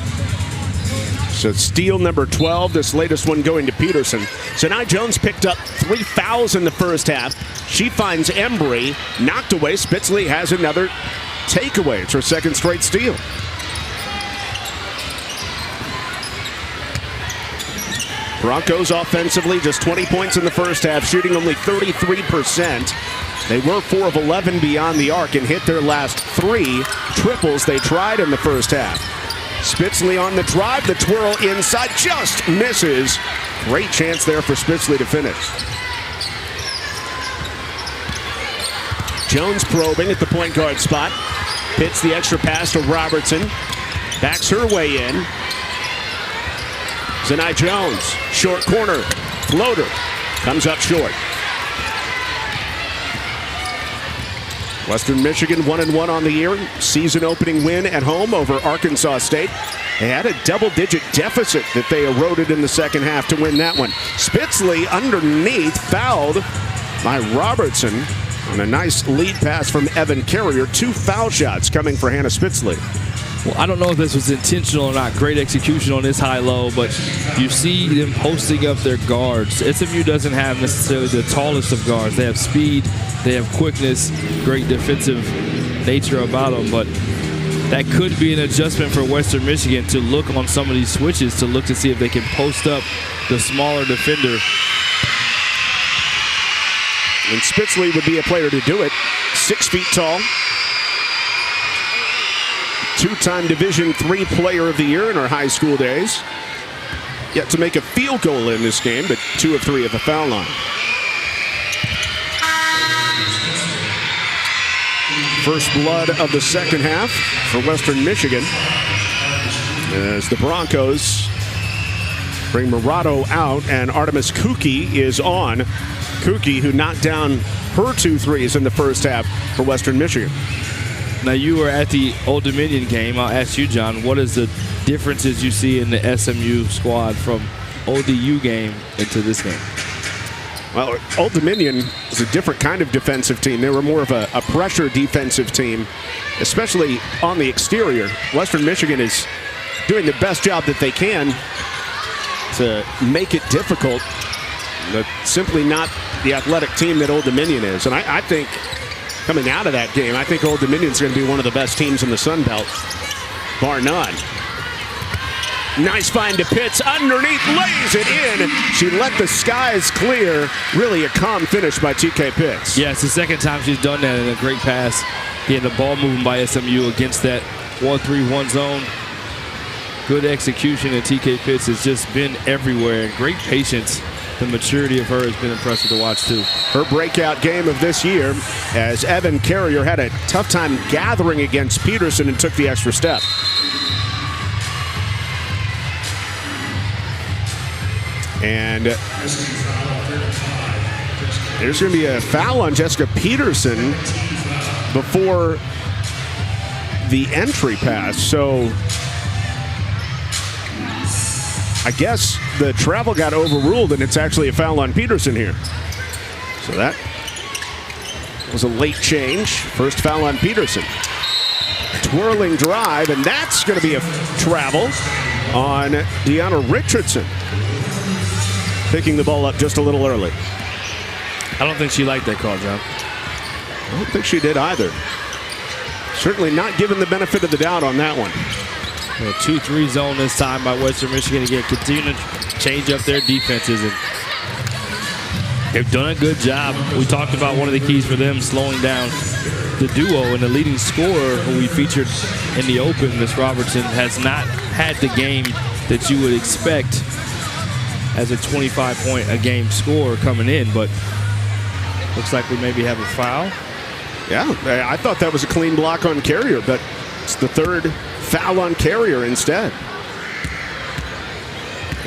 So steal number 12, this latest one going to Peterson. Zanai Jones picked up 3 fouls in the first half. She finds Embry, knocked away. Spitzley has another takeaway. It's her second straight steal. Broncos offensively, just 20 points in the first half, shooting only 33%. They were 4 of 11 beyond the arc and hit their last 3 triples they tried in the first half. Spitzley on the drive, the twirl inside, just misses. Great chance there for Spitzley to finish. Jones probing at the point guard spot. Hits the extra pass to Robertson. Backs her way in. Nya Jones, short corner, floater, comes up short. Western Michigan 1-1 on the year. Season opening win at home over Arkansas State. They had a double-digit deficit that they eroded in the second half to win that one. Spitzley underneath, fouled by Robertson on a nice lead pass from Evan Carrier. 2 foul shots coming for Hannah Spitzley. Well, I don't know if this was intentional or not. Great execution on this high-low, but you see them posting up their guards. SMU doesn't have necessarily the tallest of guards. They have speed, they have quickness, great defensive nature about them, but that could be an adjustment for Western Michigan to look on some of these switches to look to see if they can post up the smaller defender. And Spitzley would be a player to do it. 6 feet tall. 2-time Division III Player of the Year in her high school days. Yet to make a field goal in this game, but 2 of 3 at the foul line. First blood of the second half for Western Michigan as the Broncos bring Murado out and Artemis Kuki is on. Kuki, who knocked down her 2 threes in the first half for Western Michigan. Now, you were at the Old Dominion game. I'll ask you, John, what is the differences you see in the SMU squad from ODU game into this game? Well, Old Dominion is a different kind of defensive team. They were more of a pressure defensive team, especially on the exterior. Western Michigan is doing the best job that they can to make it difficult, but simply not the athletic team that Old Dominion is. And I think coming out of that game, I think Old Dominion's going to be one of the best teams in the Sun Belt, bar none. Nice find to Pitts, underneath, lays it in. She let the skies clear. Really a calm finish by TK Pitts. Yeah, it's the second time she's done that, in a great pass. Getting the ball moving by SMU against that 1-3-1 zone. Good execution, and TK Pitts has just been everywhere, and great patience. The maturity of her has been impressive to watch, too. Her breakout game of this year, as Evan Carrier had a tough time gathering against Peterson and took the extra step. And there's going to be a foul on Jessica Peterson before the entry pass. So I guess the travel got overruled, and it's actually a foul on Peterson here. So that was a late change. First foul on Peterson. Twirling drive, and that's going to be a travel on Deanna Richardson. Picking the ball up just a little early. I don't think she liked that call, John. I don't think she did either. Certainly not given the benefit of the doubt on that one. A 2-3 zone this time by Western Michigan. Again, continue to change up their defenses, and they've done a good job. We talked about one of the keys for them slowing down the duo, and the leading scorer who we featured in the open, Miss Robertson, has not had the game that you would expect as a 25-point-a-game scorer coming in, but looks like we maybe have a foul. Yeah, I thought that was a clean block on Carrier, but it's the third foul on Carrier instead.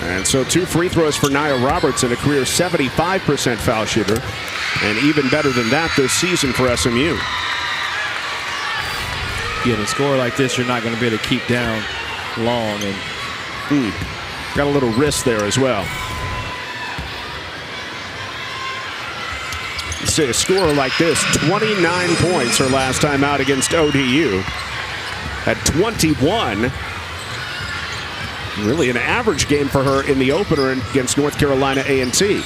And so 2 free throws for Nya Robertson, a career 75% foul shooter, and even better than that this season for SMU. Yeah, a score like this, you're not going to be able to keep down long. And got a little wrist there as well. You see a score like this, 29 points her last time out against ODU. At 21. Really an average game for her in the opener against North Carolina A&T.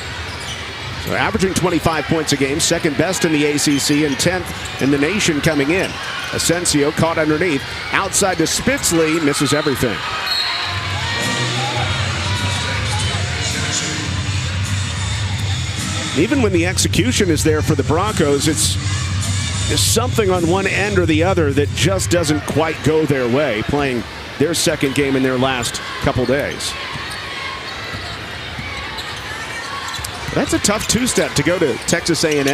So averaging 25 points a game, second best in the ACC and 10th in the nation coming in. Asensio caught underneath, outside to Spitzley, misses everything. Even when the execution is there for the Broncos, there's something on one end or the other that just doesn't quite go their way, playing their second game in their last couple days. That's a tough two-step to go to Texas A&M,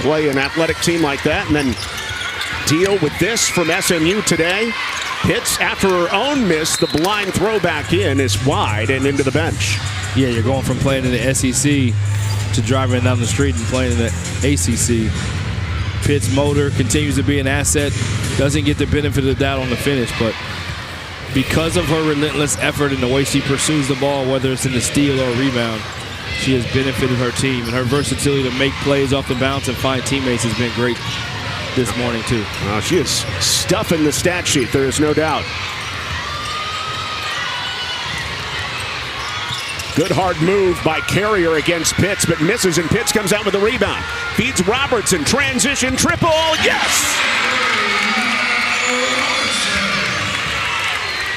play an athletic team like that and then deal with this from SMU today. Pitts, after her own miss, the blind throw back in is wide and into the bench. Yeah, you're going from playing in the SEC to driving down the street and playing in the ACC. Pitt's motor continues to be an asset. Doesn't get the benefit of the doubt on the finish, but because of her relentless effort and the way she pursues the ball, whether it's in the steal or rebound, she has benefited her team. And her versatility to make plays off the bounce and find teammates has been great this morning, too. She is stuffing the stat sheet, there is no doubt. Good hard move by Carrier against Pitts, but misses, and Pitts comes out with a rebound. Feeds Robertson, transition, triple, yes!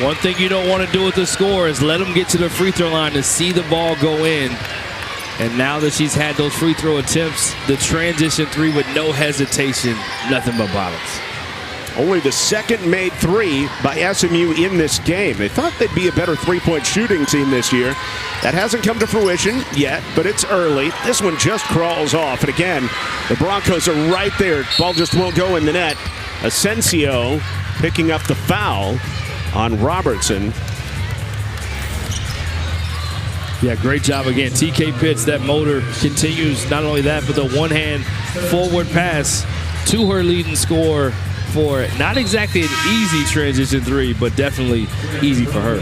One thing you don't want to do with the score is let them get to the free throw line to see the ball go in. And now that she's had those free throw attempts, the transition three with no hesitation, nothing but bottoms. Only the second made three by SMU in this game. They thought they'd be a better three-point shooting team this year. That hasn't come to fruition yet, but it's early. This one just crawls off. And again, the Broncos are right there. Ball just won't go in the net. Asensio picking up the foul on Robertson. Yeah, great job again. TK Pitts, that motor continues. Not only that, but the one-hand forward pass to her leading scorer for not exactly an easy transition three, but definitely easy for her.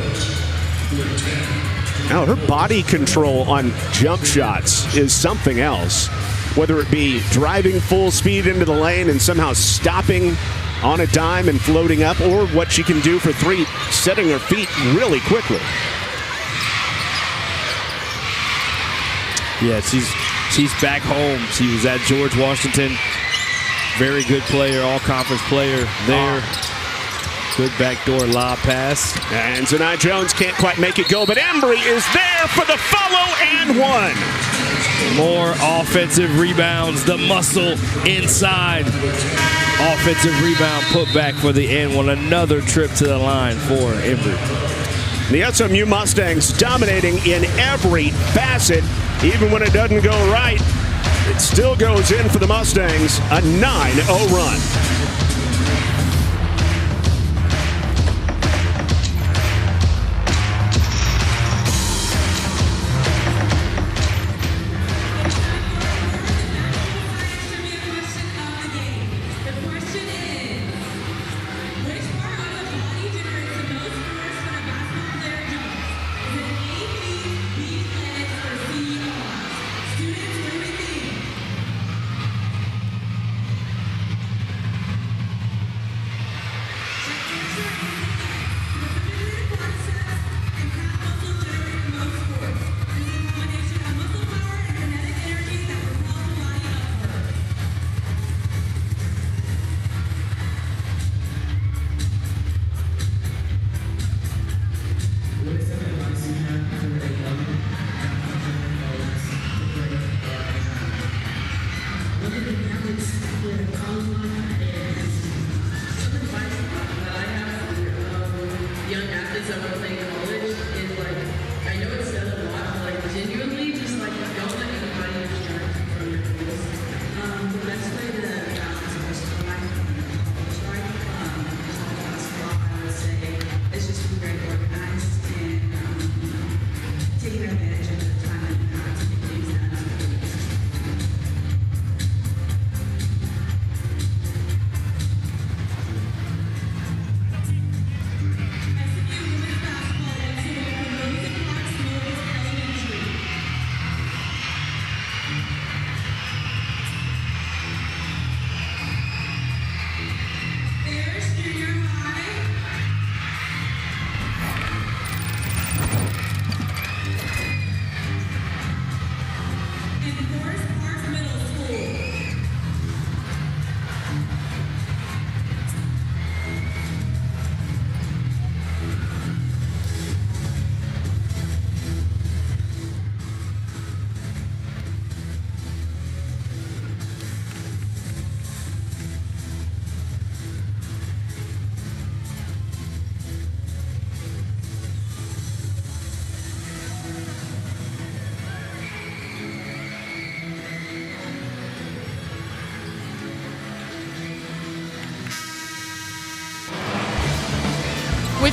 Now, her body control on jump shots is something else. Whether it be driving full speed into the lane and somehow stopping on a dime and floating up, or what she can do for three, setting her feet really quickly. Yeah, she's back home. She was at George Washington. Very good player, all-conference player there. Good backdoor lob pass. And Nya Jones can't quite make it go, but Embry is there for the follow and one. More offensive rebounds, the muscle inside. Offensive rebound put back for the end one. Another trip to the line for Embry. The SMU Mustangs dominating in every facet. Even when it doesn't go right, it still goes in for the Mustangs. A 9-0 run.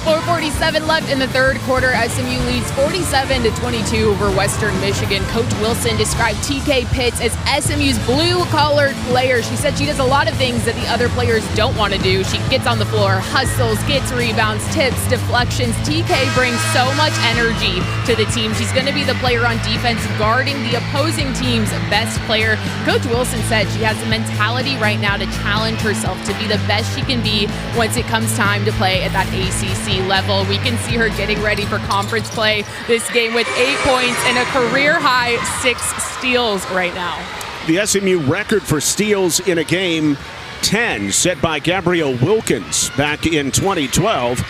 4:47 left in the third quarter. SMU leads 47-22 over Western Michigan. Coach Wilson described TK Pitts as SMU's blue-collar player. She said she does a lot of things that the other players don't want to do. She gets on the floor, hustles, gets rebounds, tips, deflections. TK brings so much energy to the team. She's going to be the player on defense guarding the opposing team's best player. Coach Wilson said she has the mentality right now to challenge herself to be the best she can be once it comes time to play at that ACC level. We can see her getting ready for conference play this game with 8 points and a career-high 6 steals right now. The SMU record for steals in a game, 10, set by Gabrielle Wilkins back in 2012.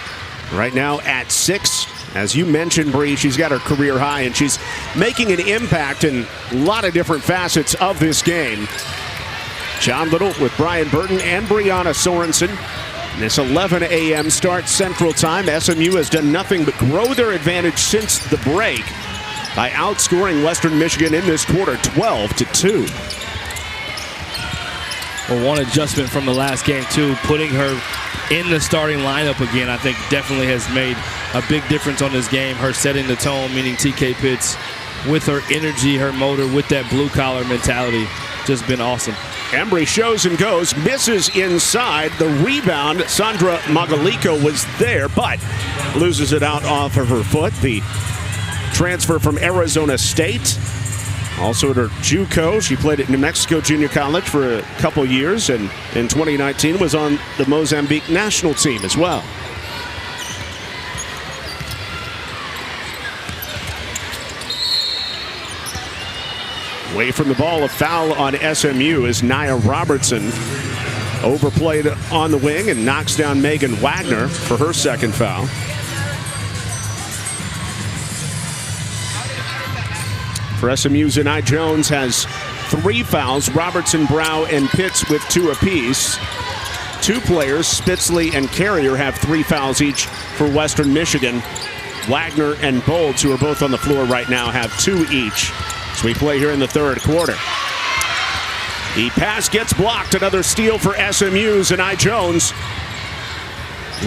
Right now at 6. As you mentioned, Bree, she's got her career high, and she's making an impact in a lot of different facets of this game. John Little with Brian Burton and Brianna Sorensen. This 11 a.m. start Central Time. SMU has done nothing but grow their advantage since the break by outscoring Western Michigan in this quarter 12-2. Well, one adjustment from the last game, too, putting her in the starting lineup again, I think definitely has made a big difference on this game. Her setting the tone, meaning TK Pitts, with her energy, her motor, with that blue-collar mentality, just been awesome. Embry shows and goes, misses inside. The rebound, Sandra Magaliko was there, but loses it out off of her foot. The transfer from Arizona State. Also at her JUCO, she played at New Mexico Junior College for a couple years, and in 2019 was on the Mozambique national team as well. Away from the ball, a foul on SMU as Nya Robertson overplayed on the wing and knocks down Megan Wagner for her second foul. For SMU, Zanai Jones has 3 fouls. Robertson, Brow, and Pitts with 2 apiece. 2 players, Spitzley and Carrier, have 3 fouls each for Western Michigan. Wagner and Bolds, who are both on the floor right now, have 2 each. So we play here in the third quarter. The pass gets blocked. Another steal for SMU. Zanai Jones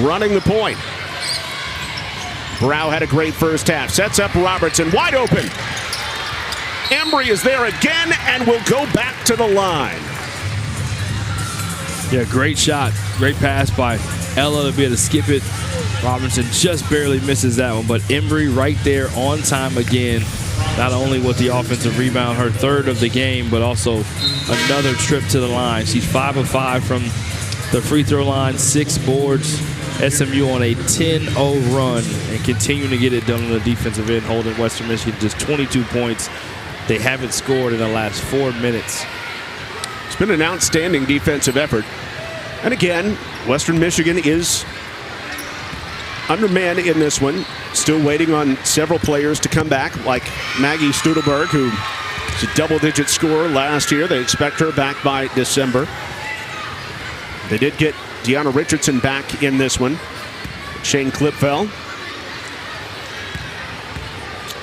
running the point. Brow had a great first half. Sets up Robertson. Wide open. Embry is there again and will go back to the line. Yeah, great shot. Great pass by Ella to be able to skip it. Robinson just barely misses that one, but Embry right there on time again. Not only with the offensive rebound, her 3rd of the game, but also another trip to the line. She's 5 of 5 from the free throw line, 6 boards. SMU on a 10-0 run and continuing to get it done on the defensive end, holding Western Michigan just 22 points. They haven't scored in the last 4 minutes. It's been an outstanding defensive effort. And again, Western Michigan is undermanned in this one. Still waiting on several players to come back, like Maggie Studelberg, who was a double-digit scorer last year. They expect her back by December. They did get Deanna Richardson back in this one. Shane Klipfel.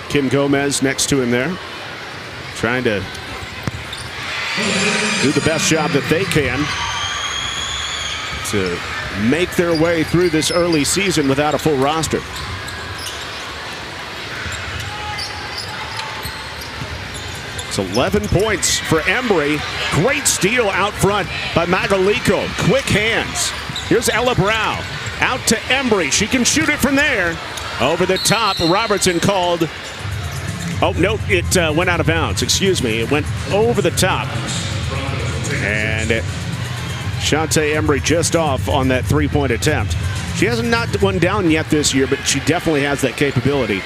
Kim Gomez next to him there, trying to do the best job that they can to make their way through this early season without a full roster. It's 11 points for Embry. Great steal out front by Magaliko. Quick hands. Here's Ella Brow. Out to Embry. She can shoot it from there. Over the top. Robertson called. Oh, no, it went out of bounds. Excuse me. It went over the top. And Chante Embry just off on that 3-point attempt. She hasn't knocked one down yet this year, but she definitely has that capability.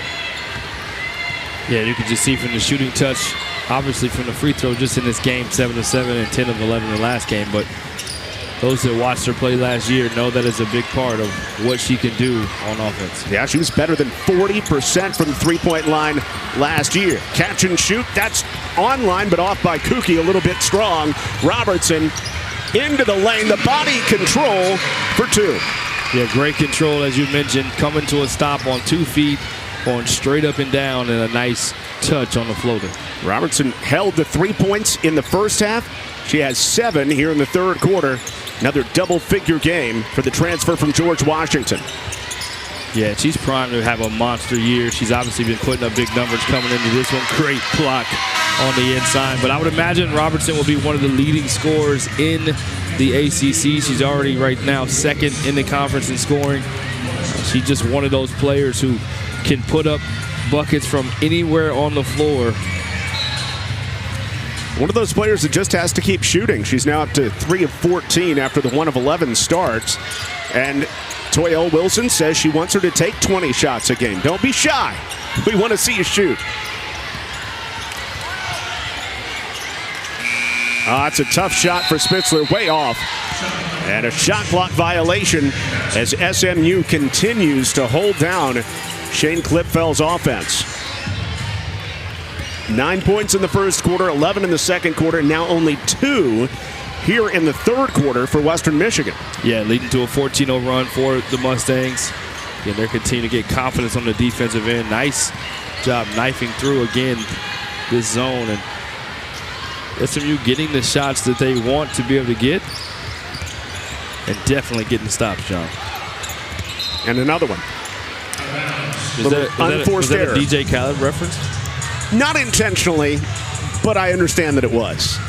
Yeah, you can just see from the shooting touch, obviously from the free throw just in this game, 7 of 7 and 10 of 11 in the last game. But those that watched her play last year know that it's a big part of what she can do on offense. Yeah, she was better than 40% from the 3-point line last year. Catch and shoot, that's on line, but off by Kuki, a little bit strong. Robertson into the lane, the body control for 2. Yeah, great control, as you mentioned, coming to a stop on 2 feet, going straight up and down, and a nice touch on the floater. Robertson held the 3 points in the first half. She has 7 here in the third quarter. Another double-figure game for the transfer from George Washington. Yeah, she's primed to have a monster year. She's obviously been putting up big numbers coming into this one. Great block on the inside. But I would imagine Robertson will be one of the leading scorers in the ACC. She's already right now second in the conference in scoring. She's just one of those players who can put up buckets from anywhere on the floor. One of those players that just has to keep shooting. She's now up to 3 of 14 after the 1 of 11 starts. And Toyelle Wilson says she wants her to take 20 shots a game. Don't be shy. We want to see you shoot. It's a tough shot for Spitzler, way off. And a shot clock violation as SMU continues to hold down Shane Klipfeld's offense. 9 points in the first quarter, 11 in the second quarter, now only 2 here in the third quarter for Western Michigan. Yeah, leading to a 14-0 run for the Mustangs. Again, they're continuing to get confidence on the defensive end. Nice job knifing through again this zone, and SMU getting the shots that they want to be able to get, and definitely getting the stops, John. And another one. Was that a DJ Khaled reference? Not intentionally, but I understand that it was.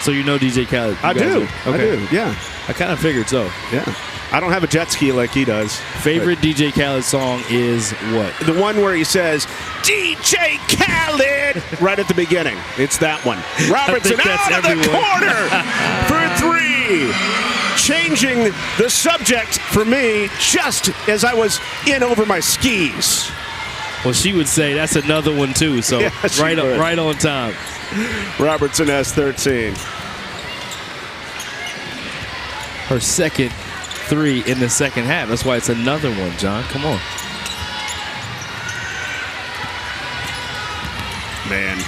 So you know DJ Khaled? I do. Okay. I do, yeah. I kind of figured so. Yeah. I don't have a jet ski like he does. Favorite DJ Khaled song is what? The one where he says, DJ Khaled, right at the beginning. It's that one. Robertson out of the corner for 3. Changing the subject for me just as I was in over my skis. Well, she would say that's another one too, so yeah, right on time. Robertson has 13. Her second 3 in the second half. That's why it's another one, John. Come on. Man,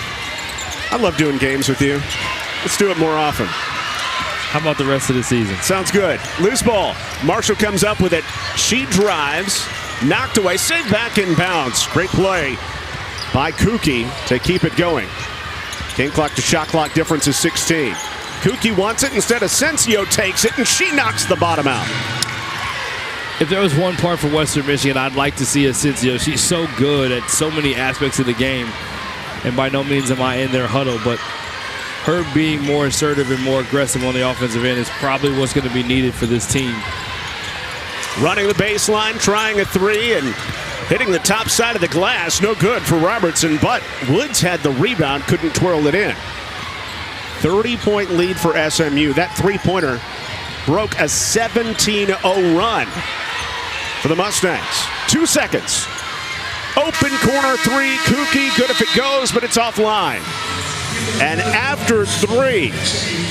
I love doing games with you. Let's do it more often. How about the rest of the season? Sounds good. Loose ball. Marshall comes up with it. She drives. Knocked away. Saved back in bounds. Great play by Kuki to keep it going. Game clock to shot clock difference is 16. Kuki wants it. Instead, Asensio takes it, and she knocks the bottom out. If there was one part for Western Michigan, I'd like to see Asensio. She's so good at so many aspects of the game. And by no means am I in their huddle, but her being more assertive and more aggressive on the offensive end is probably what's going to be needed for this team. Running the baseline, trying a 3, and hitting the top side of the glass. No good for Robertson, but Woods had the rebound, couldn't twirl it in. 30-point lead for SMU. That three-pointer broke a 17-0 run for the Mustangs. 2 seconds. Open corner 3, Kuki, good if it goes, but it's offline. And after 3,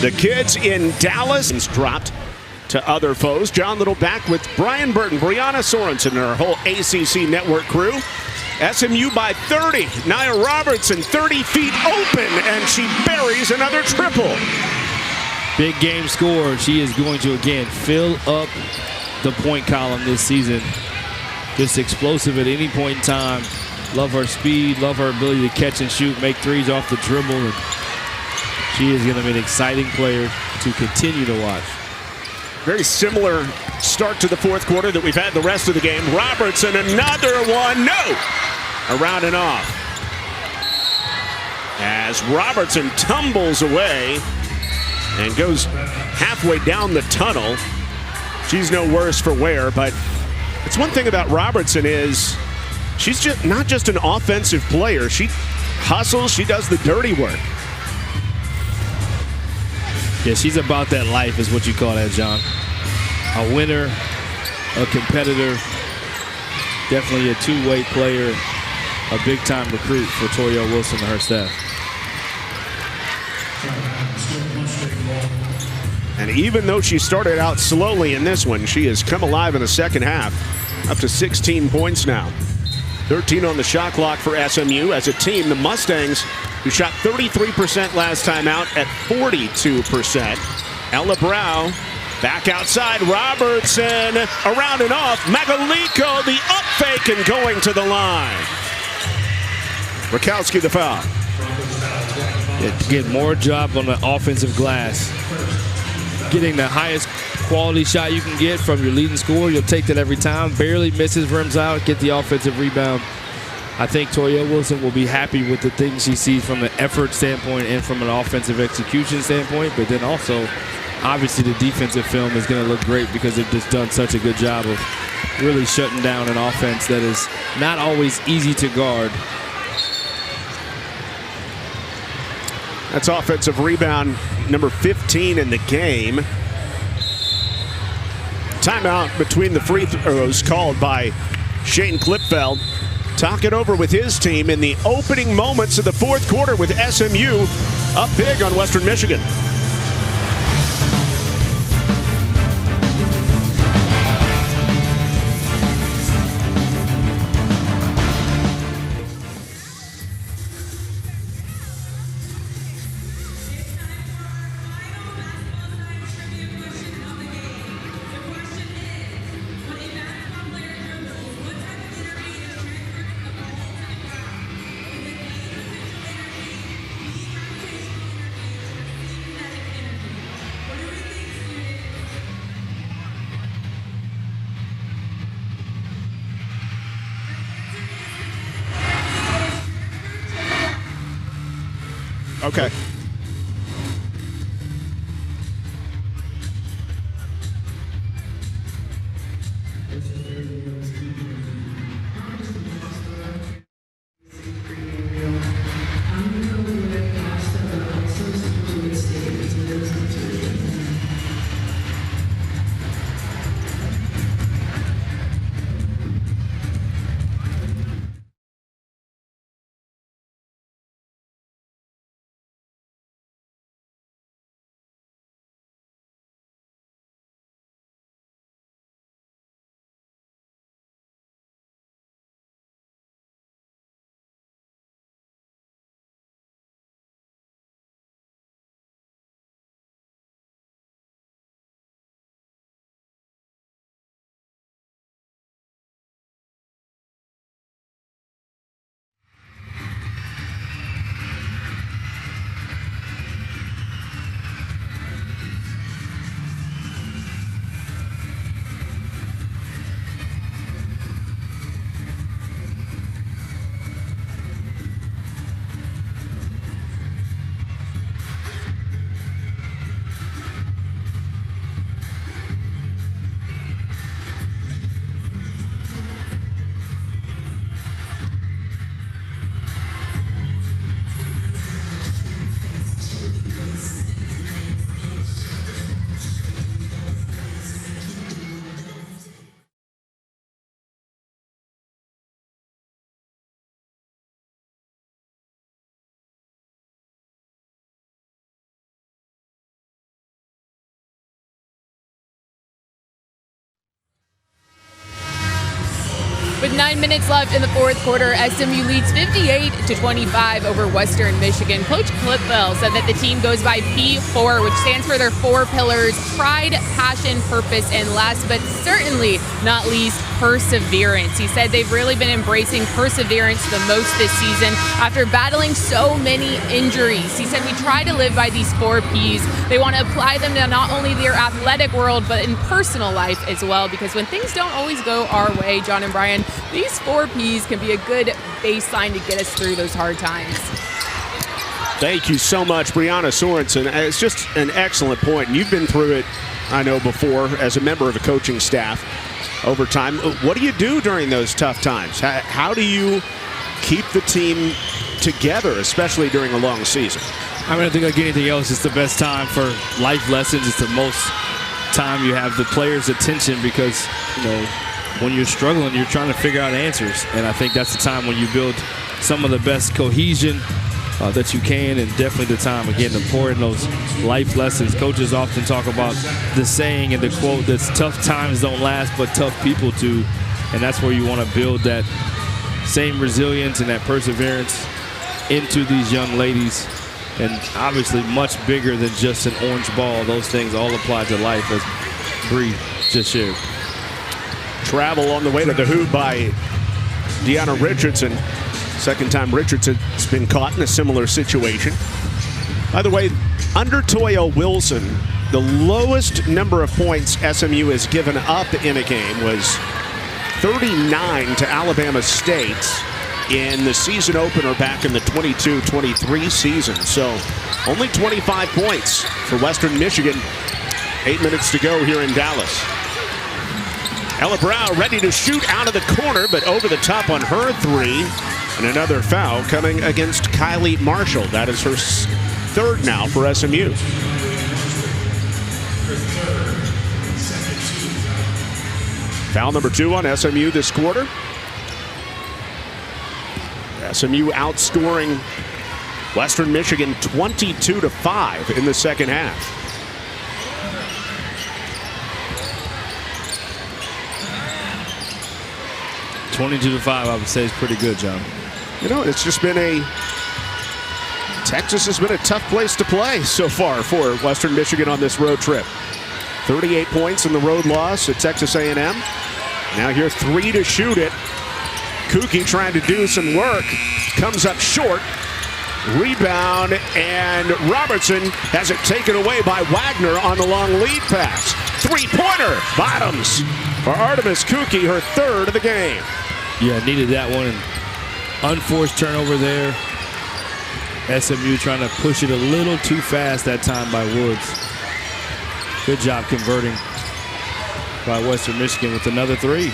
the kids in Dallas dropped to other foes. John Little back with Brian Burton, Brianna Sorensen, and our whole ACC network crew. SMU by 30. Nya Robertson 30 feet open, and she buries another triple. Big game score. She is going to, again, fill up the point column this season. Just explosive at any point in time. Love her speed, love her ability to catch and shoot, make threes off the dribble. And she is going to be an exciting player to continue to watch. Very similar start to the fourth quarter that we've had the rest of the game. Robertson, another one. No! Around and off. As Robertson tumbles away and goes halfway down the tunnel. She's no worse for wear, but it's one thing about Robertson is she's just not just an offensive player. She hustles, she does the dirty work. Yeah, she's about that life is what you call that, John. A winner, a competitor, definitely a two-way player, a big-time recruit for Toyelle Wilson and her staff. And even though she started out slowly in this one, she has come alive in the second half, up to 16 points now. 13 on the shot clock for SMU. As a team, the Mustangs, who shot 33% last time out, at 42%. Ella Brow back outside. Robertson around and off. Magaliko, the up fake and going to the line. Rakowski the foul. Get more job on the offensive glass. Getting the highest quality shot you can get from your leading scorer, you'll take that every time. Barely misses, rims out, get the offensive rebound. I think Toya Wilson will be happy with the things she sees from an effort standpoint and from an offensive execution standpoint, but then also, obviously, the defensive film is going to look great because they've just done such a good job of really shutting down an offense that is not always easy to guard. That's offensive rebound number 15 in the game. Timeout between the free throws called by Shane Klipfeld. Talk it over with his team in the opening moments of the fourth quarter with SMU up big on Western Michigan. Okay. With 9 minutes left in the fourth quarter, SMU leads 58-25 over Western Michigan. Coach Klipfeld said that the team goes by P4, which stands for their 4 pillars: pride, passion, purpose, and last but certainly not least, perseverance. He said they've really been embracing perseverance the most this season after battling so many injuries. He said we try to live by these 4 Ps. They want to apply them to not only their athletic world, but in personal life as well, because when things don't always go our way, John and Brian, these 4 Ps can be a good baseline to get us through those hard times. Thank you so much, Brianna Sorensen. It's just an excellent point. You've been through it, I know, before as a member of the coaching staff over time. What do you do during those tough times? How do you keep the team together, especially during a long season? I mean, I think like anything else, it's the best time for life lessons. It's the most time you have the players' attention because, you know, when you're struggling, you're trying to figure out answers. And I think that's the time when you build some of the best cohesion that you can, and definitely the time, again, to pour in those life lessons. Coaches often talk about the saying and the quote that's tough times don't last, but tough people do. And that's where you want to build that same resilience and that perseverance into these young ladies. And obviously much bigger than just an orange ball. Those things all apply to life, as Bree just shared. Travel on the way to the hoop by Deanna Richardson. Second time Richardson's been caught in a similar situation. By the way, under Toya Wilson, The lowest number of points SMU has given up in a game was 39 to Alabama State in the season opener back in the 22-23 season. So only 25 points for Western Michigan. 8 minutes to go here in Dallas. Ella Brow ready to shoot out of the corner, but over the top on her three. And another foul coming against Kylie Marshall. That is her third now for SMU. Foul number 2 on SMU this quarter. SMU outscoring Western Michigan 22-5 in the second half. (22-5), I would say is pretty good, John. You know, it's just been Texas has been a tough place to play so far for Western Michigan on this road trip. 38 points in the road loss at Texas A&M. Now here 3 to shoot it. Kuki trying to do some work. Comes up short. Rebound, and Robertson has it taken away by Wagner on the long lead pass. Three-pointer. Bottoms for Artemis Kuki, her third of the game. Yeah, needed that one. Unforced turnover there. SMU trying to push it a little too fast that time by Woods. Good job converting by Western Michigan with another 3.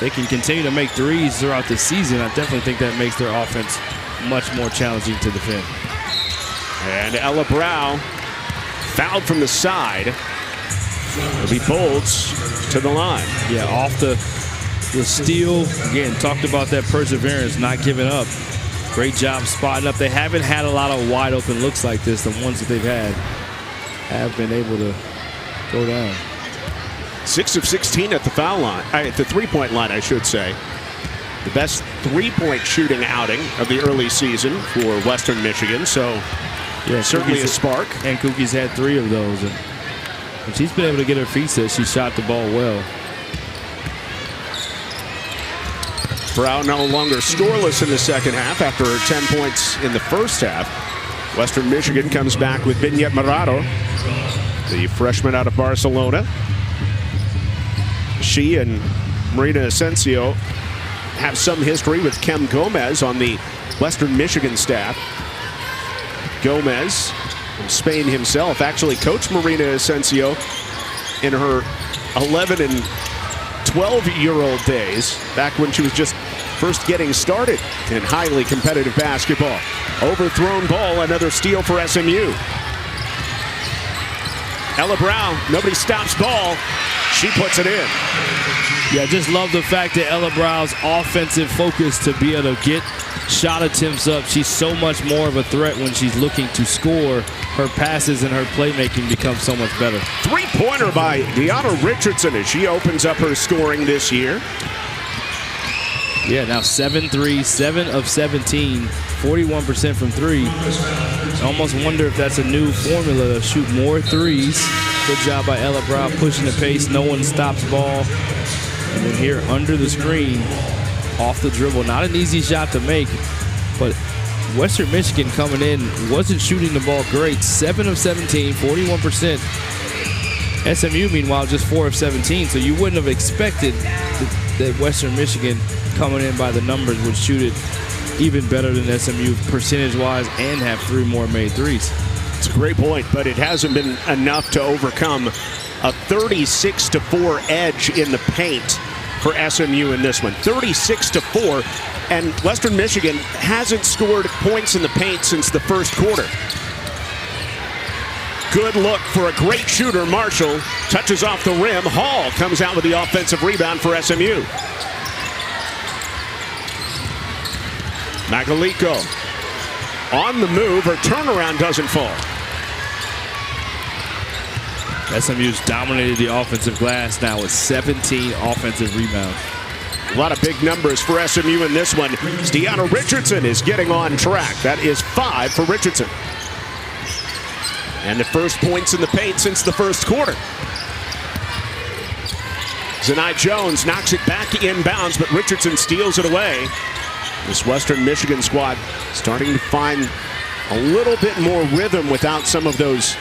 They can continue to make threes throughout the season. I definitely think that makes their offense much more challenging to defend. And Ella Brow fouled from the side. It'll be Bolts to the line. Yeah, off the steal. Again, talked about that perseverance, not giving up. Great job spotting up. They haven't had a lot of wide open looks like this. The ones that they've had have been able to go down. 6 of 16 at the foul line, at the three-point line, I should say. The best three-point shooting outing of the early season for Western Michigan. So, yeah, certainly a spark. And Kuki's had 3 of those. And she's been able to get her feet set. She shot the ball well. Brow no longer scoreless in the second half after her 10 points in the first half. Western Michigan comes back with Vignette Morado, the freshman out of Barcelona. She and Marina Asensio have some history with Kem Gomez on the Western Michigan staff. Gomez from Spain himself actually coached Marina Asensio in her 11 and 12-year-old days, back when she was just first getting started in highly competitive basketball. Overthrown ball, another steal for SMU. Ella Brow, nobody stops ball. She puts it in. Yeah, I just love the fact that Ella Brow's offensive focus to be able to get shot attempts up. She's so much more of a threat when she's looking to score. Her passes and her playmaking become so much better. Three-pointer by Nya Robertson as she opens up her scoring this year. Yeah, now 7-3, 7 of 17, 41% from 3. I almost wonder if that's a new formula to shoot more threes. Good job by Ella Brow pushing the pace. No one stops ball. And then here under the screen, off the dribble. Not an easy shot to make, but Western Michigan coming in wasn't shooting the ball great. 7 of 17, 41%. SMU, meanwhile, just 4 of 17. So you wouldn't have expected that Western Michigan coming in by the numbers would shoot it even better than SMU percentage-wise and have 3 more made threes. It's a great point, but it hasn't been enough to overcome a 36-4 edge in the paint for SMU in this one. 36-4, and Western Michigan hasn't scored points in the paint since the first quarter. Good look for a great shooter. Marshall touches off the rim. Hall comes out with the offensive rebound for SMU. Magaliko on the move. Her turnaround doesn't fall. SMU's dominated the offensive glass now with 17 offensive rebounds. A lot of big numbers for SMU in this one. Nya Robertson is getting on track. That is 5 for Richardson. And the first points in the paint since the first quarter. Zanai Jones knocks it back inbounds, but Richardson steals it away. This Western Michigan squad starting to find a little bit more rhythm without some of those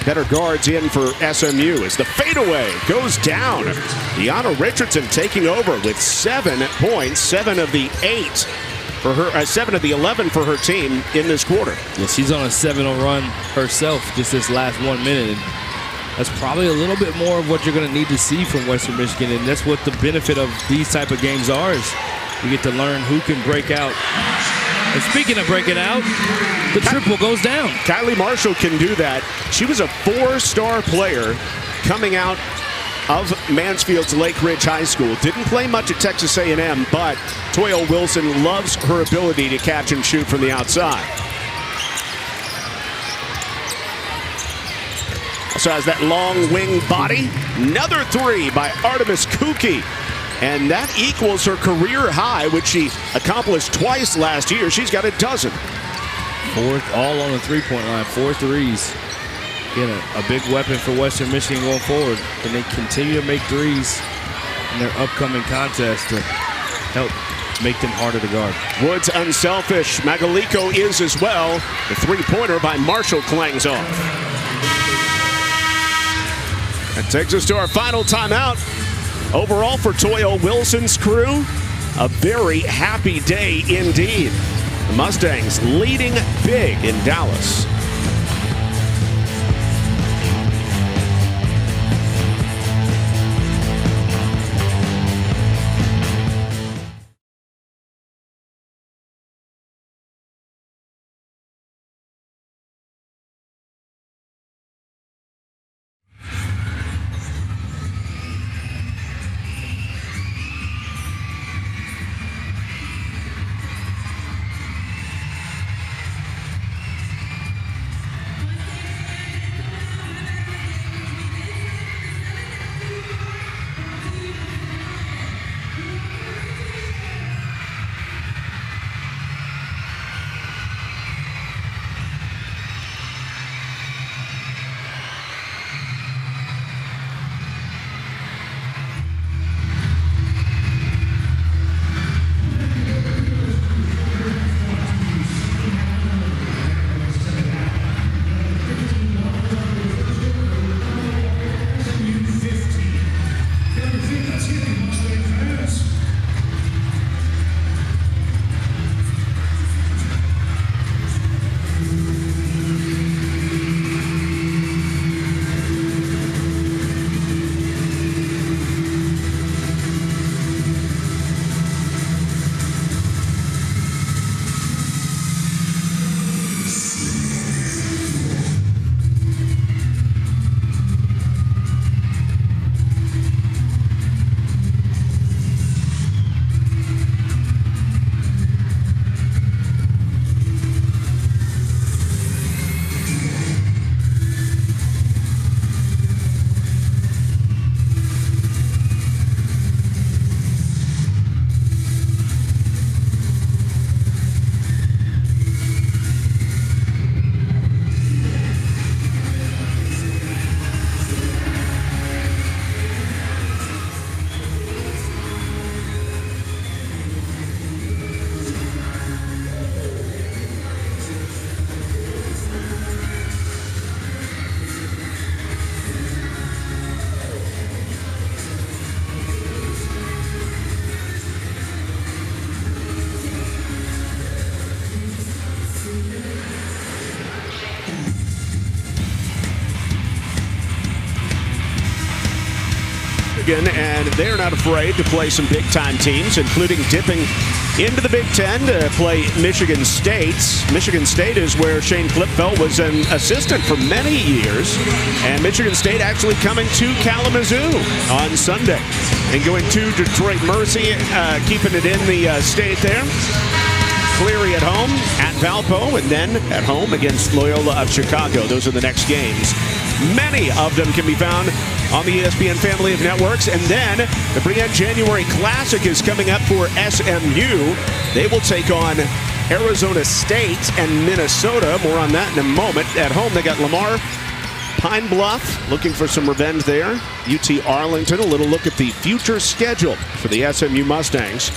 better guards in for SMU as the fadeaway goes down. Nya Robertson taking over with 7 points, 7 of the 11 for her team in this quarter. Yeah, she's on a 7-0 run herself just this last 1 minute. And that's probably a little bit more of what you're going to need to see from Western Michigan, and that's what the benefit of these type of games are, is you get to learn who can break out. And speaking of breaking out, the triple goes down. Kylie Marshall can do that. She was a 4-star player coming out of Mansfield's Lake Ridge High School. Didn't play much at Texas A&M, but Toya Wilson loves her ability to catch and shoot from the outside. Also has that long wing body. Another 3 by Artemis Kuki. And that equals her career high, which she accomplished twice last year. She's got a dozen. 4 all on the three-point line, 4 threes. Again, a big weapon for Western Michigan going forward. And they continue to make threes in their upcoming contest to help make them harder to guard. Woods unselfish. Magaliko is as well. The three-pointer by Marshall clangs off. That takes us to our final timeout. Overall for Toya Wilson's crew, a very happy day indeed. The Mustangs leading big in Dallas. And they're not afraid to play some big-time teams, including dipping into the Big Ten to play Michigan State. Michigan State is where Shane Klipfeld was an assistant for many years, and Michigan State actually coming to Kalamazoo on Sunday and going to Detroit Mercy, keeping it in the state there. Cleary at home, at Valpo, and then at home against Loyola of Chicago. Those are the next games. Many of them can be found on the ESPN family of networks. And then the Brienne January Classic is coming up for SMU. They will take on Arizona State and Minnesota. More on that in a moment. At home, they got Lamar, Pine Bluff, looking for some revenge there. UT Arlington, a little look at the future schedule for the SMU Mustangs.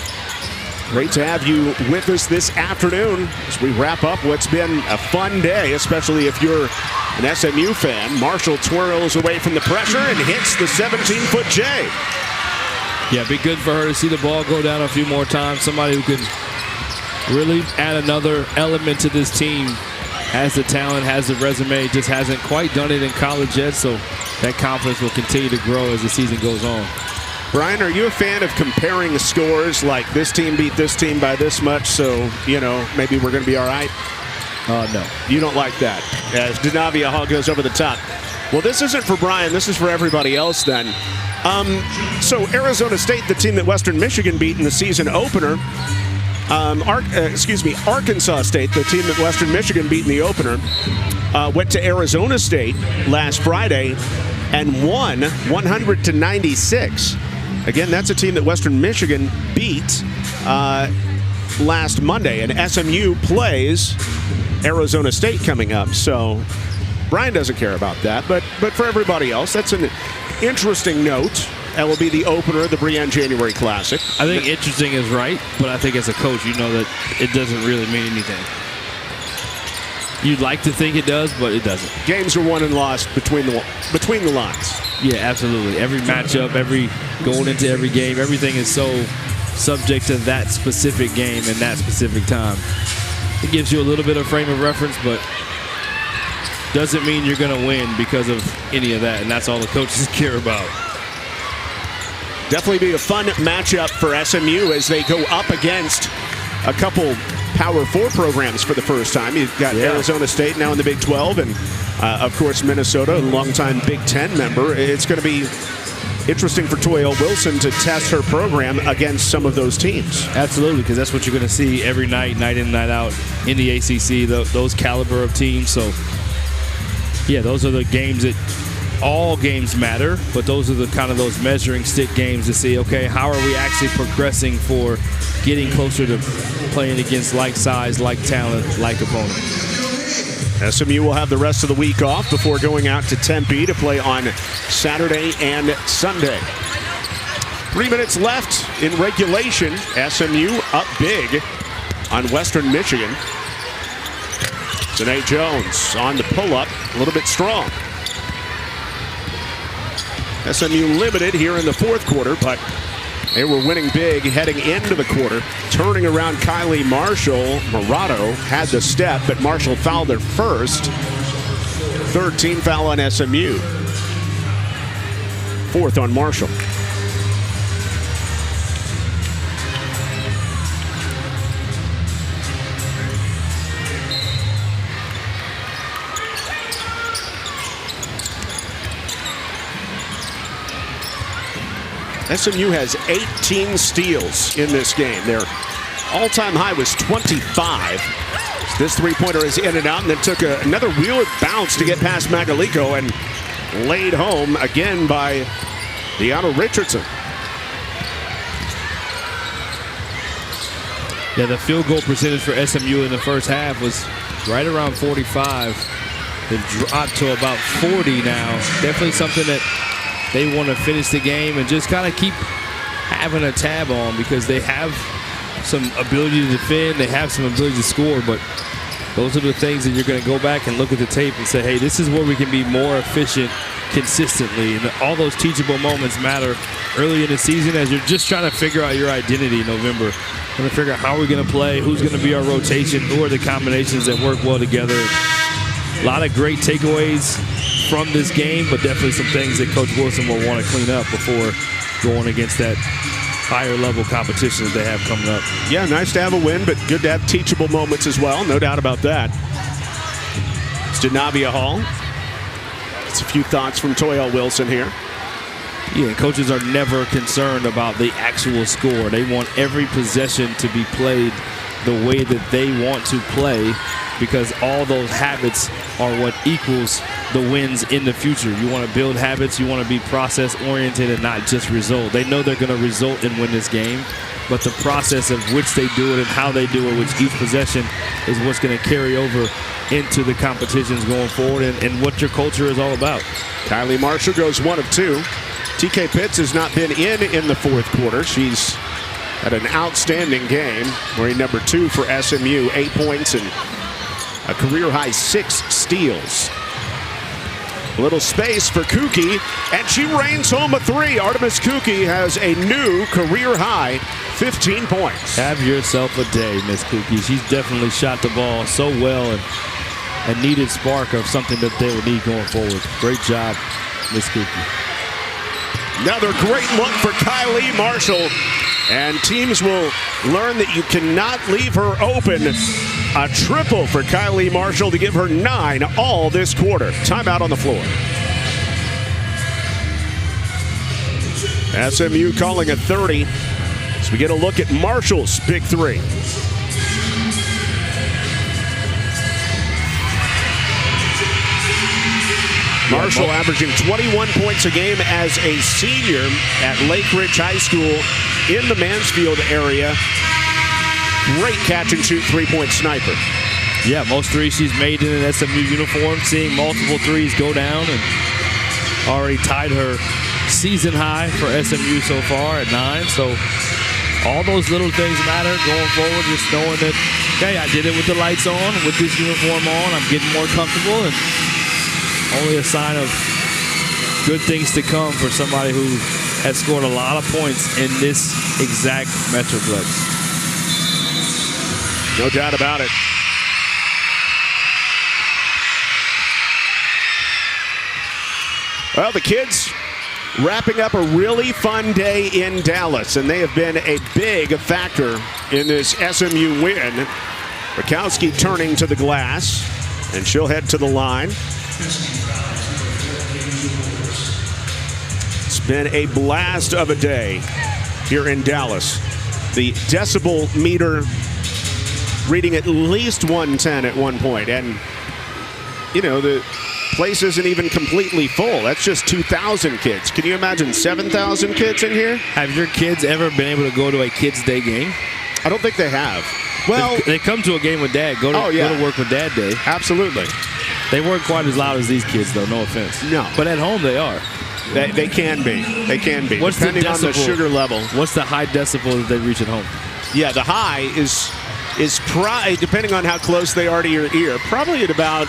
Great to have you with us this afternoon as we wrap up what's been a fun day, especially if you're an SMU fan. Marshall twirls away from the pressure and hits the 17-foot J. Yeah, it'd be good for her to see the ball go down a few more times. Somebody who can really add another element to this team. Has the talent, has the resume, just hasn't quite done it in college yet, so that confidence will continue to grow as the season goes on. Brian, are you a fan of comparing scores, like this team beat this team by this much, so, you know, maybe we're going to be all right? No. You don't like that, as Denavia Hall goes over the top. Well, this isn't for Brian. This is for everybody else then. So Arizona State, the team that Western Michigan beat in the season opener, Arkansas State, the team that Western Michigan beat in the opener, went to Arizona State last Friday and won 100-96. Again, that's a team that Western Michigan beat last Monday, and SMU plays Arizona State coming up. So Brian doesn't care about that, but for everybody else, that's an interesting note. That will be the opener of the Brienne January Classic. I think interesting is right, but I think as a coach, you know that it doesn't really mean anything. You'd like to think it does, but it doesn't. Games are won and lost between the lines. Yeah, absolutely. Every matchup, going into every game, everything is so subject to that specific game and that specific time. It gives you a little bit of frame of reference, but doesn't mean you're going to win because of any of that, and that's all the coaches care about. Definitely be a fun matchup for SMU as they go up against a couple Power 4 programs for the first time. You've got Arizona State now in the Big 12, and of course Minnesota, a longtime Big 10 member. It's going to be interesting for Toya Wilson to test her program against some of those teams. Absolutely, because that's what you're going to see every night, night in, night out in the ACC, those caliber of teams. So, yeah, those are the games that all games matter, but those are the kind of those measuring stick games to see, okay, how are we actually progressing for getting closer to playing against like size, like talent, like opponent. SMU will have the rest of the week off before going out to Tempe to play on Saturday and Sunday. 3 minutes left in regulation. SMU up big on Western Michigan. Zanae Jones on the pull-up, a little bit strong. SMU limited here in the fourth quarter, but they were winning big heading into the quarter. Turning around Kylie Marshall. Murado had the step, but Marshall fouled her first. Third team foul on SMU. Fourth on Marshall. SMU has 18 steals in this game. Their all-time high was 25. This three-pointer is in and out, and then took another weird bounce to get past Magalico and laid home again by Deanna Richardson. Yeah, the field goal percentage for SMU in the first half was right around 45. They've dropped to about 40 now. Definitely something that they want to finish the game and just kind of keep having a tab on, because they have some ability to defend, they have some ability to score, but those are the things that you're going to go back and look at the tape and say, hey, this is where we can be more efficient consistently. And all those teachable moments matter early in the season as you're just trying to figure out your identity in November. Trying to figure out how we're going to play, who's going to be our rotation, who are the combinations that work well together. A lot of great takeaways from this game, but definitely some things that Coach Wilson will want to clean up before going against that higher level competition that they have coming up. Yeah, nice to have a win, but good to have teachable moments as well. No doubt about that. It's Denavia Hall. It's a few thoughts from Toya Wilson here. Yeah, coaches are never concerned about the actual score. They want every possession to be played the way that they want to play, because all those habits are what equals the wins in the future. You want to build habits, you want to be process-oriented and not just result. They know they're going to result and win this game, but the process of which they do it and how they do it with each possession is what's going to carry over into the competitions going forward and what your culture is all about. Kylie Marshall goes 1 of 2. TK Pitts has not been in the fourth quarter. She's Had an outstanding game, wearing number 2 for SMU, 8 points and a career-high 6 steals. Little space for Kuki, and she rains home a 3. Artemis Kuki has a new career-high 15 points. Have yourself a day, Miss Kuki. She's definitely shot the ball so well and needed spark of something that they will need going forward. Great job, Miss Kuki. Another great look for Kylie Marshall. And teams will learn that you cannot leave her open. A triple for Kylie Marshall to give her 9 all this quarter. Timeout on the floor. SMU calling a 30 as we get a look at Marshall's big 3. Marshall averaging 21 points a game as a senior at Lake Ridge High School in the Mansfield area. Great catch and shoot 3-point sniper. Yeah, most threes she's made in an SMU uniform, seeing multiple threes go down, and already tied her season high for SMU so far at 9. So all those little things matter going forward, just knowing that, okay, I did it with the lights on, with this uniform on, I'm getting more comfortable, and only a sign of good things to come for somebody who has scored a lot of points in this exact Metroplex. No doubt about it. Well, the kids wrapping up a really fun day in Dallas, and they have been a big factor in this SMU win. Rakowski turning to the glass, and she'll head to the line. It's been a blast of a day here in Dallas. The decibel meter reading at least 110 at one point, and you know, the place isn't even completely full. That's just 2,000 kids. Can you imagine 7,000 kids in here? Have your kids ever been able to go to a Kids Day game? I don't think they have. Well, they come to a game with Dad. Go to work with Dad Day. Absolutely. They weren't quite as loud as these kids, though. No offense. No. But at home, they are. They can be. They can be. What's depending the on the sugar level. What's the high decibel that they reach at home? Yeah, the high is depending on how close they are to your ear, probably at about,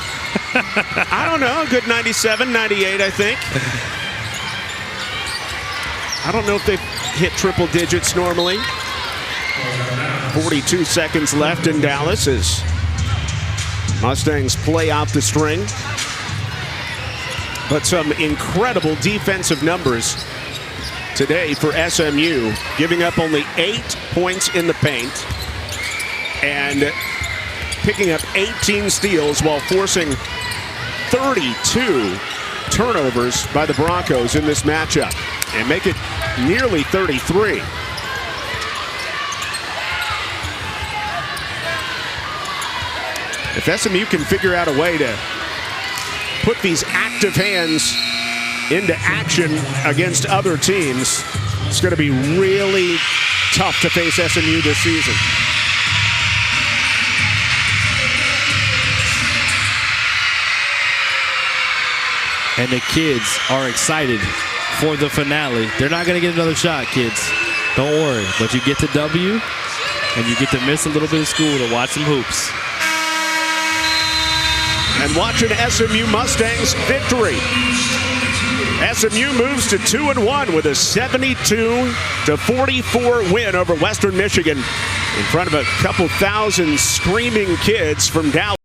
I don't know, a good 97, 98, I think. I don't know if they've hit triple digits normally. 42 seconds left in Dallas as Mustangs play out the string. But some incredible defensive numbers today for SMU, giving up only 8 points in the paint and picking up 18 steals while forcing 32 turnovers by the Broncos in this matchup and make it nearly 33. If SMU can figure out a way to put these active hands into action against other teams, it's going to be really tough to face SMU this season. And the kids are excited for the finale. They're not going to get another shot, kids. Don't worry. But you get the W, and you get to miss a little bit of school to watch some hoops. And watching SMU Mustangs victory. SMU moves to 2-1 with a 72-44 win over Western Michigan in front of a couple thousand screaming kids from Dallas.